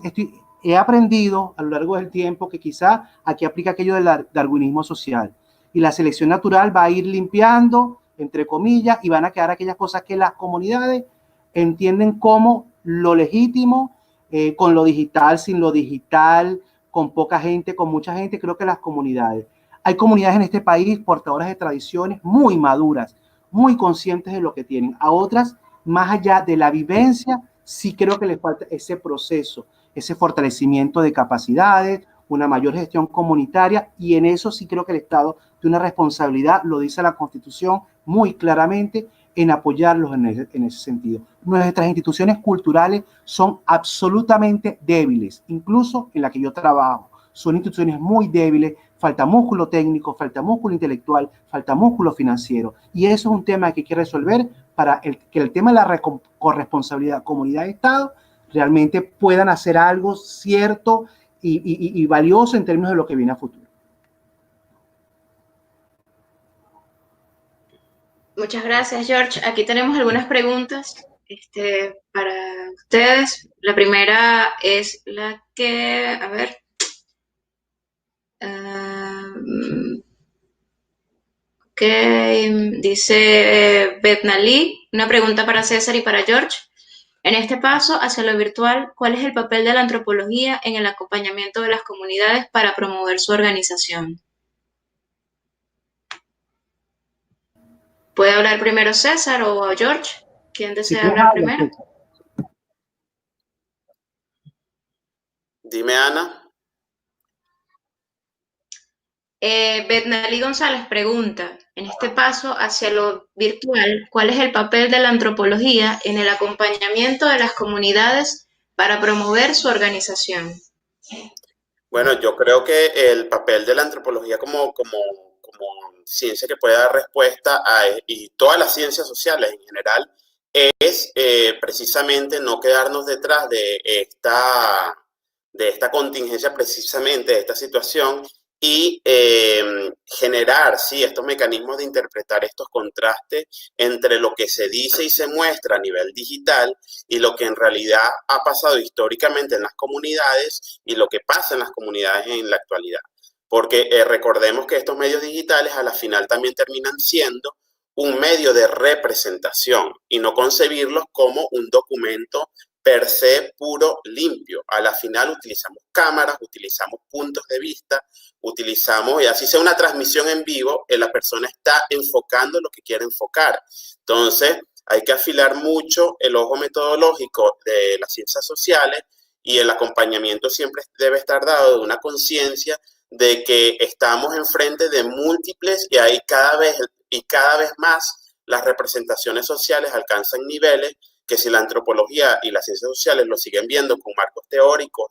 he aprendido a lo largo del tiempo que quizá aquí aplica aquello del darwinismo social y la selección natural va a ir limpiando, entre comillas, y van a quedar aquellas cosas que las comunidades entienden como lo legítimo, con lo digital, sin lo digital, con poca gente, con mucha gente. Creo que las comunidades, hay comunidades en este país portadoras de tradiciones muy maduras, muy conscientes de lo que tienen. A otras, más allá de la vivencia, sí creo que les falta ese proceso, ese fortalecimiento de capacidades, una mayor gestión comunitaria, y en eso sí creo que el Estado tiene una responsabilidad, lo dice la Constitución muy claramente, en apoyarlos en ese sentido. Nuestras instituciones culturales son absolutamente débiles, incluso en la que yo trabajo. Son instituciones muy débiles, falta músculo técnico, falta músculo intelectual, falta músculo financiero. Y eso es un tema que hay que resolver para que el tema de la corresponsabilidad comunidad-Estado realmente puedan hacer algo cierto y valioso en términos de lo que viene a futuro. Muchas gracias, George. Aquí tenemos algunas preguntas para ustedes. La primera es la que, a ver. Ok, dice Betnali, una pregunta para César y para George. En este paso hacia lo virtual, ¿cuál es el papel de la antropología en el acompañamiento de las comunidades para promover su organización? ¿Puede hablar primero César o George? ¿Quién desea hablar primero? Dime, Ana. Betnali González pregunta, en este paso hacia lo virtual, ¿cuál es el papel de la antropología en el acompañamiento de las comunidades para promover su organización? Bueno, yo creo que el papel de la antropología como ciencia que puede dar respuesta y todas las ciencias sociales en general es precisamente no quedarnos detrás de esta contingencia, precisamente de esta situación, y generar, sí, estos mecanismos de interpretar estos contrastes entre lo que se dice y se muestra a nivel digital y lo que en realidad ha pasado históricamente en las comunidades y lo que pasa en las comunidades en la actualidad. Porque recordemos que estos medios digitales a la final también terminan siendo un medio de representación y no concebirlos como un documento per se puro, limpio. A la final utilizamos cámaras, utilizamos puntos de vista, utilizamos, y así sea una transmisión en vivo, la persona está enfocando lo que quiere enfocar. Entonces, hay que afilar mucho el ojo metodológico de las ciencias sociales y el acompañamiento siempre debe estar dado de una conciencia de que estamos enfrente de múltiples y hay cada vez más las representaciones sociales alcanzan niveles que si la antropología y las ciencias sociales lo siguen viendo con marcos teóricos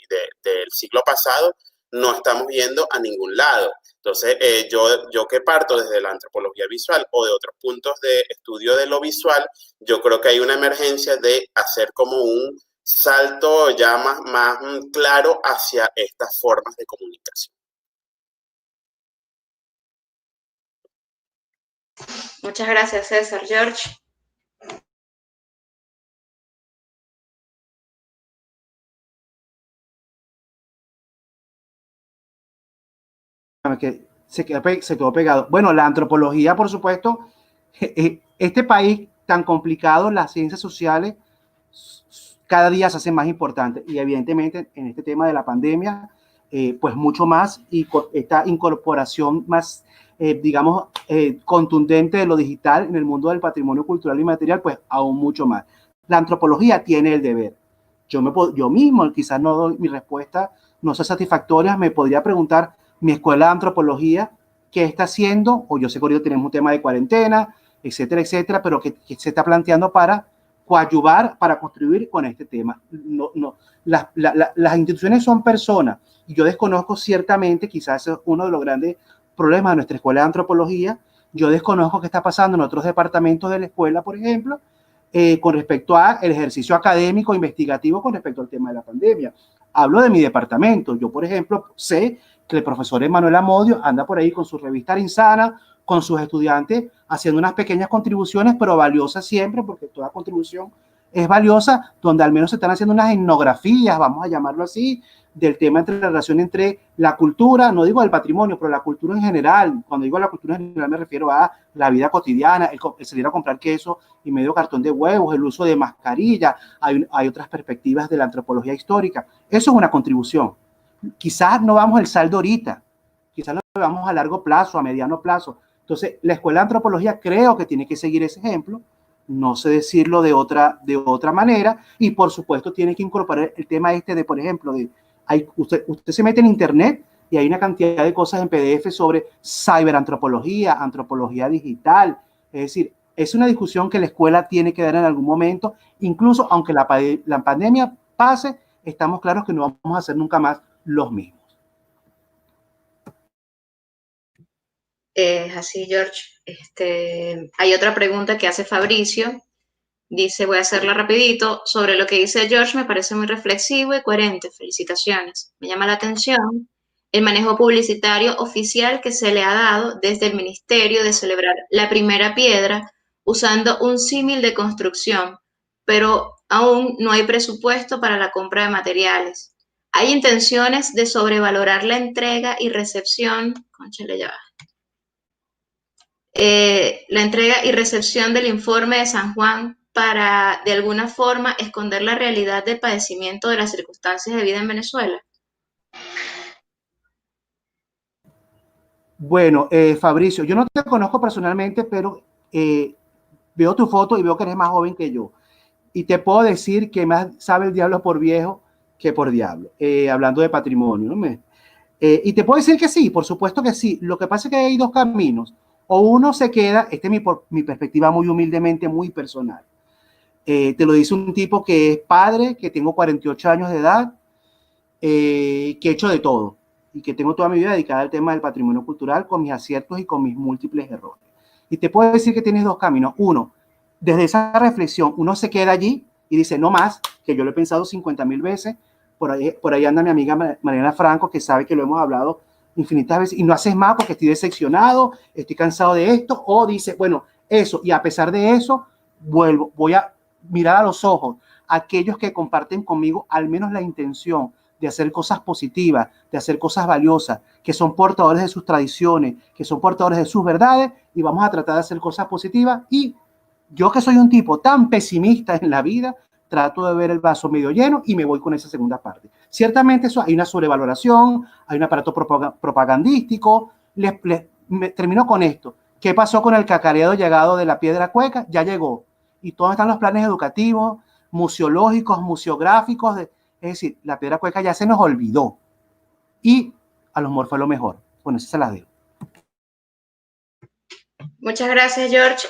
del siglo pasado, no estamos yendo a ningún lado. Entonces, yo que parto desde la antropología visual o de otros puntos de estudio de lo visual, yo creo que hay una emergencia de hacer como un salto ya más claro hacia estas formas de comunicación. Muchas gracias, César. George. que se quedó pegado. Bueno, la antropología, por supuesto, este país tan complicado, las ciencias sociales cada día se hacen más importantes y evidentemente en este tema de la pandemia, pues mucho más, y con esta incorporación más, digamos, contundente de lo digital en el mundo del patrimonio cultural y material, pues aún mucho más. La antropología tiene el deber. Yo mismo, quizás no doy mi respuesta, no sea satisfactoria, me podría preguntar mi escuela de antropología qué está haciendo, o yo sé que ahorita tenemos un tema de cuarentena, etcétera, pero que se está planteando para coadyuvar, para contribuir con este tema. Las instituciones son personas, y yo desconozco ciertamente, quizás es uno de los grandes problemas de nuestra escuela de antropología, yo desconozco qué está pasando en otros departamentos de la escuela, por ejemplo, con respecto al ejercicio académico, investigativo, con respecto al tema de la pandemia. Hablo de mi departamento. Yo, por ejemplo, sé que el profesor Emanuel Amodio anda por ahí con su revista Insana, con sus estudiantes, haciendo unas pequeñas contribuciones, pero valiosas siempre, porque toda contribución es valiosa, donde al menos se están haciendo unas etnografías, vamos a llamarlo así, del tema entre la relación entre la cultura, no digo del patrimonio, pero la cultura en general. Cuando digo la cultura en general me refiero a la vida cotidiana, el salir a comprar queso y medio cartón de huevos, el uso de mascarilla, hay otras perspectivas de la antropología histórica. Eso es una contribución. Quizás no vamos al saldo ahorita, quizás lo vamos a largo plazo, a mediano plazo. Entonces, la escuela de antropología creo que tiene que seguir ese ejemplo, no sé decirlo de otra manera, y por supuesto tiene que incorporar el tema de, por ejemplo, usted se mete en internet y hay una cantidad de cosas en PDF sobre ciberantropología, antropología digital. Es decir, es una discusión que la escuela tiene que dar en algún momento, incluso aunque la pandemia pase, estamos claros que no vamos a ser nunca más los mismos. Es así, George. Hay otra pregunta que hace Fabricio. Dice, voy a hacerla rapidito. Sobre lo que dice George, me parece muy reflexivo y coherente. Felicitaciones. Me llama la atención el manejo publicitario oficial que se le ha dado desde el ministerio de celebrar la primera piedra usando un símil de construcción, pero aún no hay presupuesto para la compra de materiales. Hay intenciones de sobrevalorar la entrega y recepción. Cónchale, ya va. La entrega y recepción del informe de San Juan para, de alguna forma, esconder la realidad del padecimiento de las circunstancias de vida en Venezuela? Bueno, Fabricio, yo no te conozco personalmente, pero veo tu foto y veo que eres más joven que yo. Y te puedo decir que más sabe el diablo por viejo que por diablo, hablando de patrimonio, ¿no? Y te puedo decir que sí, por supuesto que sí. Lo que pasa es que hay dos caminos. O uno se queda, esta es mi perspectiva muy humildemente, muy personal. Te lo dice un tipo que es padre, que tengo 48 años de edad, que he hecho de todo y que tengo toda mi vida dedicada al tema del patrimonio cultural con mis aciertos y con mis múltiples errores. Y te puedo decir que tienes dos caminos. Uno, desde esa reflexión, uno se queda allí y dice, no más, que yo lo he pensado 50,000 veces. Por ahí anda mi amiga Mariana Franco, que sabe que lo hemos hablado infinitas veces, y no haces más porque estoy decepcionado, estoy cansado de esto, o dice, bueno, eso, y a pesar de eso, voy a mirar a los ojos a aquellos que comparten conmigo al menos la intención de hacer cosas positivas, de hacer cosas valiosas, que son portadores de sus tradiciones, que son portadores de sus verdades, y vamos a tratar de hacer cosas positivas. Y yo, que soy un tipo tan pesimista en la vida, trato de ver el vaso medio lleno y me voy con esa segunda parte. Ciertamente eso, hay una sobrevaloración, hay un aparato propagandístico. Termino con esto. ¿Qué pasó con el cacareado llegado de la Piedra Cueca? Ya llegó. Y todos están los planes educativos, museológicos, museográficos. Es decir, la Piedra Cueca ya se nos olvidó. Y a los fue lo mejor. Bueno, eso se las digo. Muchas gracias, George.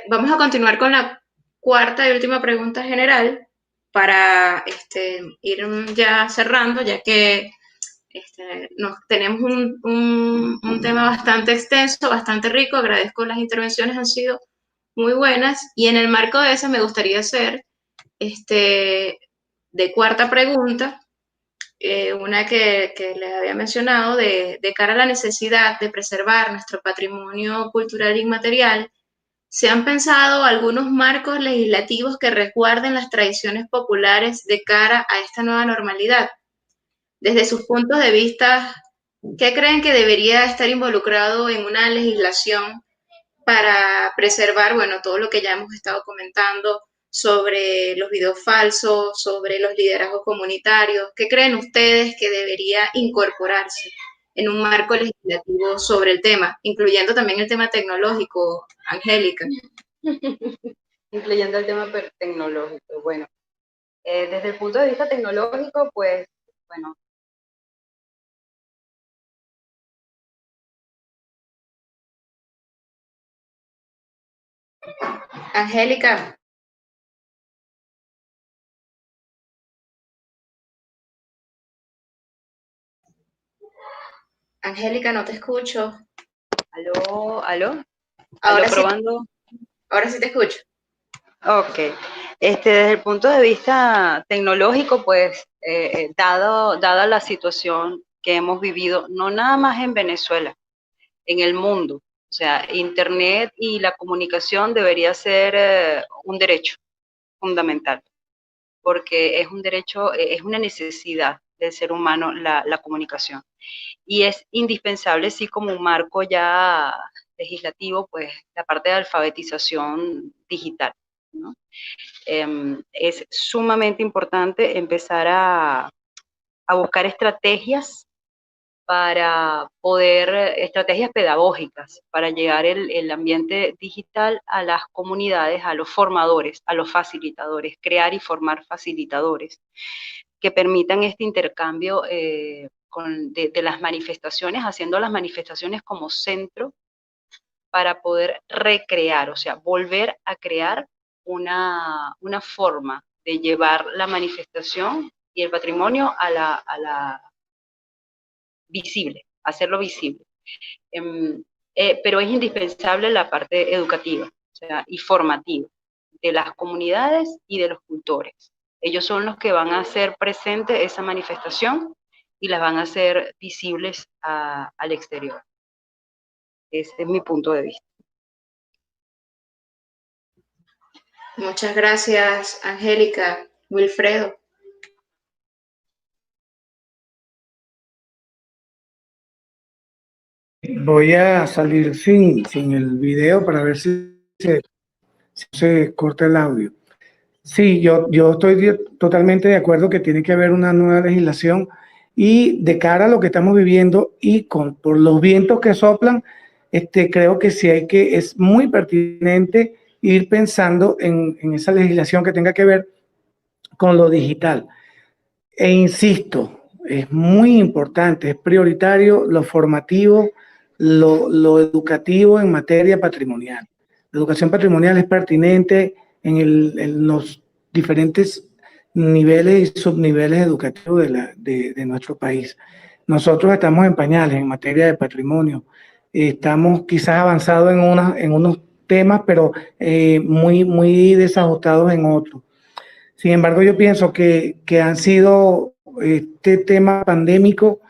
Vamos a continuar con la cuarta y última pregunta general para ir ya cerrando, ya que tenemos un tema bastante extenso, bastante rico. Agradezco las intervenciones, han sido muy buenas. Y en el marco de eso me gustaría hacer de cuarta pregunta, una que les había mencionado de cara a la necesidad de preservar nuestro patrimonio cultural inmaterial. ¿Se han pensado algunos marcos legislativos que resguarden las tradiciones populares de cara a esta nueva normalidad? Desde sus puntos de vista, ¿Qué creen que debería estar involucrado en una legislación para preservar, bueno, todo lo que ya hemos estado comentando sobre los videos falsos, sobre los liderazgos comunitarios? ¿Qué creen ustedes que debería incorporarse en un marco legislativo sobre el tema, incluyendo también el tema tecnológico, Angélica? Incluyendo el tema tecnológico. Bueno, desde el punto de vista tecnológico, pues, bueno, Angélica, Angélica, no te escucho. aló, aló, aló, Ahora sí, probando. ahora sí te escucho. Ok, desde el punto de vista tecnológico, pues, dada la situación que hemos vivido, no nada más en Venezuela, en el mundo, o sea, Internet y la comunicación debería ser un derecho fundamental, porque es un derecho, es una necesidad del ser humano la comunicación. Y es indispensable, sí, como un marco ya legislativo, pues, la parte de alfabetización digital, ¿no? Es sumamente importante empezar a buscar estrategias para poder, estrategias pedagógicas, para llegar el ambiente digital a las comunidades, a los formadores, a los facilitadores, crear y formar facilitadores que permitan este intercambio de las manifestaciones, haciendo las manifestaciones como centro para poder recrear, o sea, volver a crear una forma de llevar la manifestación y el patrimonio a la visible, hacerlo visible. Pero es indispensable la parte educativa, o sea, y formativa de las comunidades y de los cultores. Ellos son los que van a hacer presente esa manifestación y las van a hacer visibles al exterior. Ese es mi punto de vista. Muchas gracias, Angélica. Wilfredo. Voy a salir sin el video para ver si se corta el audio. Sí, yo estoy totalmente de acuerdo que tiene que haber una nueva legislación y de cara a lo que estamos viviendo y por los vientos que soplan, creo que sí es muy pertinente ir pensando en esa legislación que tenga que ver con lo digital. E insisto, es muy importante, es prioritario lo formativo, lo educativo en materia patrimonial. La educación patrimonial es pertinente en los diferentes niveles y subniveles educativos de nuestro país. Nosotros estamos en pañales en materia de patrimonio. Estamos quizás avanzados en unos temas, pero muy desajustados en otros. Sin embargo, yo pienso que han sido este tema pandémico,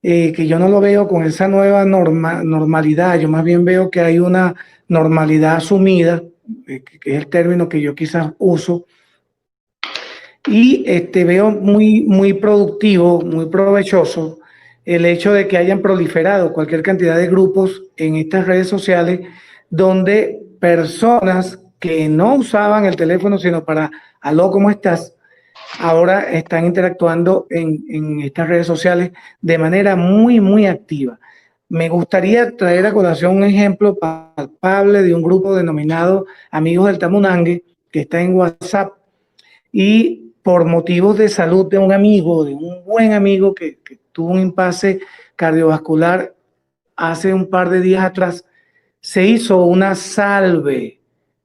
que yo no lo veo con esa nueva normalidad, yo más bien veo que hay una normalidad asumida, que es el término que yo quizás uso, y veo muy productivo, muy provechoso el hecho de que hayan proliferado cualquier cantidad de grupos en estas redes sociales donde personas que no usaban el teléfono sino para aló, ¿cómo estás?, ahora están interactuando en estas redes sociales de manera muy activa. Me gustaría traer a colación un ejemplo palpable de un grupo denominado Amigos del Tamunangue, que está en WhatsApp, y por motivos de salud de un amigo, de un buen amigo que tuvo un impasse cardiovascular hace un par de días atrás, se hizo una salve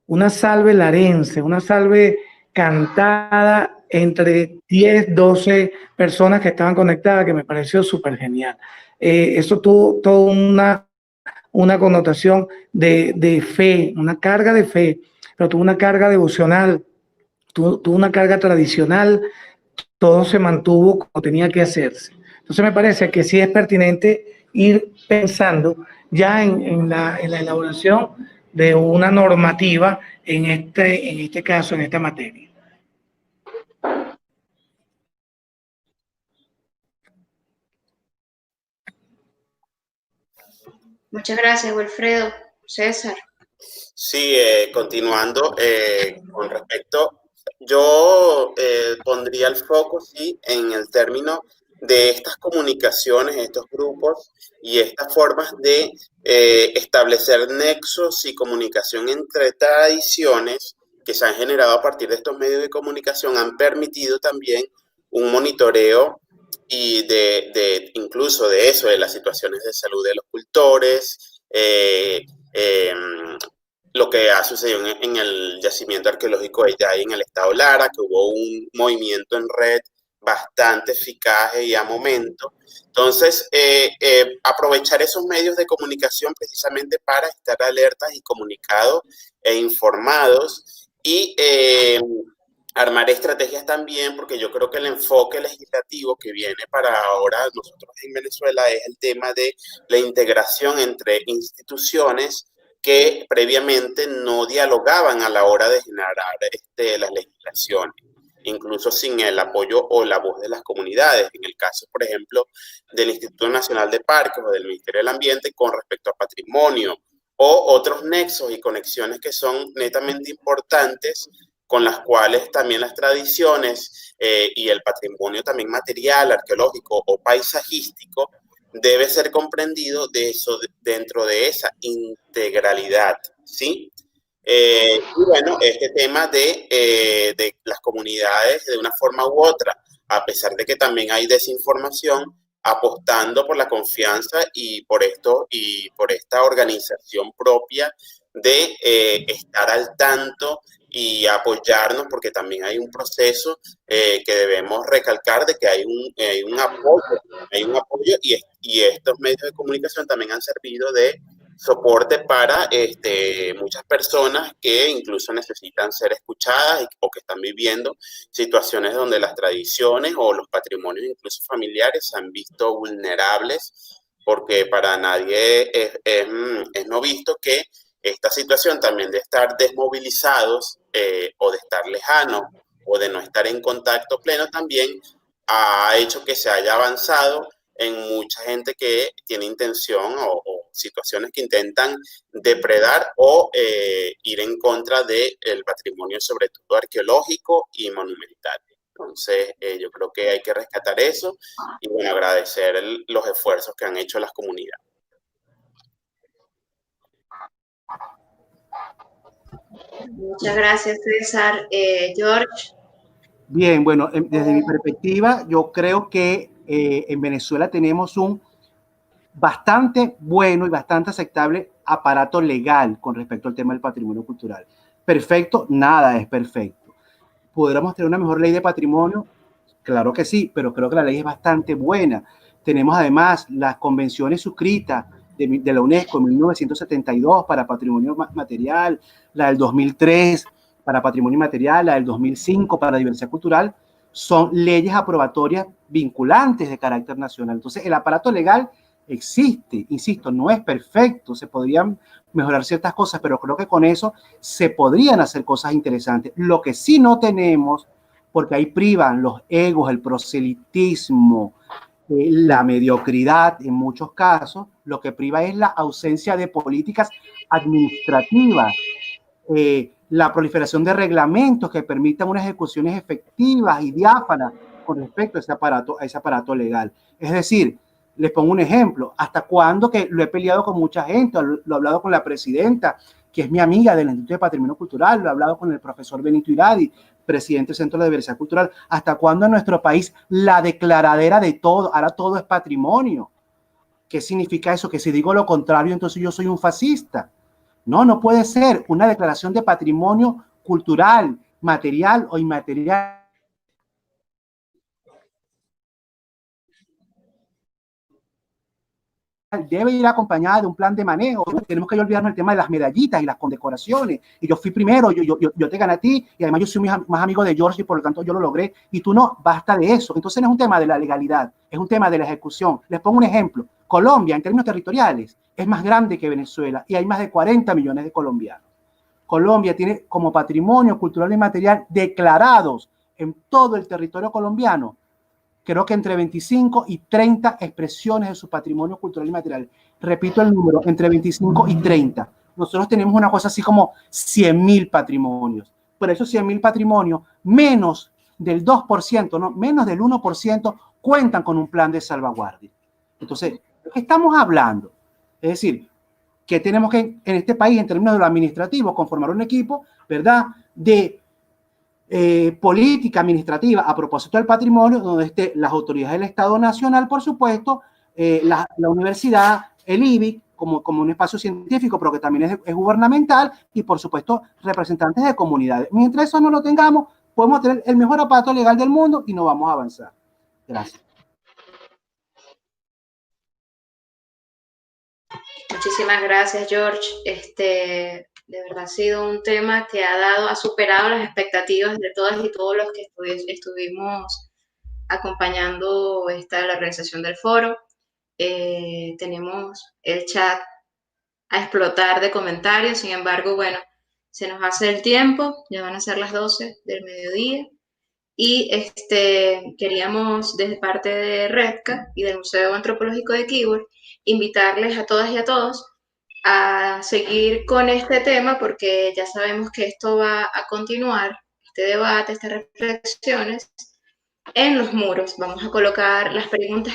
larense, una salve cantada entre 10, 12 personas que estaban conectadas, que me pareció súper genial. Eso tuvo toda una connotación de fe, una carga de fe, pero tuvo una carga devocional, tuvo una carga tradicional, todo se mantuvo como tenía que hacerse. Entonces me parece que sí es pertinente ir pensando ya en la elaboración de una normativa en este caso, en esta materia. Muchas gracias, Wilfredo. César. Sí, continuando con respecto, yo pondría el foco, sí, en el término de estas comunicaciones, estos grupos y estas formas de establecer nexos y comunicación entre tradiciones que se han generado a partir de estos medios de comunicación han permitido también un monitoreo y incluso de eso, de las situaciones de salud de los cultores, eh, lo que ha sucedido en el yacimiento arqueológico de Yay en el estado Lara, que hubo un movimiento en red bastante eficaz y a momento. Entonces, aprovechar esos medios de comunicación precisamente para estar alertas y comunicados e informados y armar estrategias también, porque yo creo que el enfoque legislativo que viene para ahora nosotros en Venezuela es el tema de la integración entre instituciones que previamente no dialogaban a la hora de generar las legislaciones, incluso sin el apoyo o la voz de las comunidades. En el caso, por ejemplo, del Instituto Nacional de Parques o del Ministerio del Ambiente con respecto a patrimonio o otros nexos y conexiones que son netamente importantes, con las cuales también las tradiciones y el patrimonio también material, arqueológico o paisajístico debe ser comprendido dentro de esa integralidad, ¿sí? Y bueno, este tema de las comunidades de una forma u otra, a pesar de que también hay desinformación, apostando por la confianza y por esta organización propia de estar al tanto y apoyarnos, porque también hay un proceso que debemos recalcar de que hay un apoyo y estos medios de comunicación también han servido de soporte para muchas personas que incluso necesitan ser escuchadas o que están viviendo situaciones donde las tradiciones o los patrimonios incluso familiares se han visto vulnerables, porque para nadie es no visto que esta situación también de estar desmovilizados o de estar lejanos o de no estar en contacto pleno también ha hecho que se haya avanzado en mucha gente que tiene intención o situaciones que intentan depredar o ir en contra del patrimonio, sobre todo arqueológico y monumental. Entonces, yo creo que hay que rescatar eso y, bueno, agradecer los esfuerzos que han hecho las comunidades. Muchas gracias, César. George. Bien, bueno, desde mi perspectiva, yo creo que en Venezuela tenemos un bastante bueno y bastante aceptable aparato legal con respecto al tema del patrimonio cultural. Perfecto, nada es perfecto. ¿Podríamos tener una mejor ley de patrimonio? Claro que sí, pero creo que la ley es bastante buena. Tenemos además las convenciones suscritas de la UNESCO en 1972 para patrimonio material, la del 2003 para patrimonio inmaterial, la del 2005 para diversidad cultural, son leyes aprobatorias vinculantes de carácter nacional. Entonces, el aparato legal existe, insisto, no es perfecto, se podrían mejorar ciertas cosas, pero creo que con eso se podrían hacer cosas interesantes. Lo que sí no tenemos, porque ahí privan los egos, el proselitismo, la mediocridad en muchos casos, lo que priva es la ausencia de políticas administrativas, la proliferación de reglamentos que permitan unas ejecuciones efectivas y diáfanas con respecto a ese aparato legal. Es decir, les pongo un ejemplo, hasta cuándo, que lo he peleado con mucha gente, lo he hablado con la presidenta, que es mi amiga del Instituto de Patrimonio Cultural, lo he hablado con el profesor Benito Iradi, presidente del Centro de Diversidad Cultural, hasta cuándo en nuestro país la declaradera de todo, ahora todo es patrimonio. ¿Qué significa eso? Que si digo lo contrario, entonces yo soy un fascista. No, no puede ser una declaración de patrimonio cultural, material o inmaterial. Debe ir acompañada de un plan de manejo. Tenemos que olvidarnos el tema de las medallitas y las condecoraciones. Y yo fui primero, yo te gané a ti, y además yo soy más amigo de George y por lo tanto yo lo logré, y tú no, basta de eso. Entonces no es un tema de la legalidad, es un tema de la ejecución. Les pongo un ejemplo. Colombia, en términos territoriales, es más grande que Venezuela y hay más de 40 millones de colombianos. Colombia tiene como patrimonio cultural y material declarados en todo el territorio colombiano, creo que entre 25 y 30 expresiones de su patrimonio cultural y material. repito el número, entre 25 y 30. Nosotros tenemos una cosa así como 100.000 patrimonios. Por esos 100.000 patrimonios, menos del 2%, ¿no? Menos del 1% cuentan con un plan de salvaguardia. Entonces, ¿de qué estamos hablando? Es decir, que tenemos que en este país, en términos de lo administrativo, conformar un equipo, ¿verdad?, de política administrativa a propósito del patrimonio, donde estén las autoridades del Estado Nacional, por supuesto, la universidad, el IBIC, como un espacio científico, pero que también es gubernamental, y por supuesto representantes de comunidades. Mientras eso no lo tengamos, podemos tener el mejor aparato legal del mundo y no vamos a avanzar. Gracias. Muchísimas gracias, George. De verdad ha sido un tema que ha superado las expectativas de todas y todos los que estuvimos acompañando la organización del foro. Tenemos el chat a explotar de comentarios, sin embargo, bueno, se nos hace el tiempo, ya van a ser las 12 del mediodía, y queríamos, desde parte de REDCA y del Museo Antropológico de Quíbor, invitarles a todas y a todos a seguir con este tema, porque ya sabemos que esto va a continuar, este debate, estas reflexiones, en los muros. Vamos a colocar las preguntas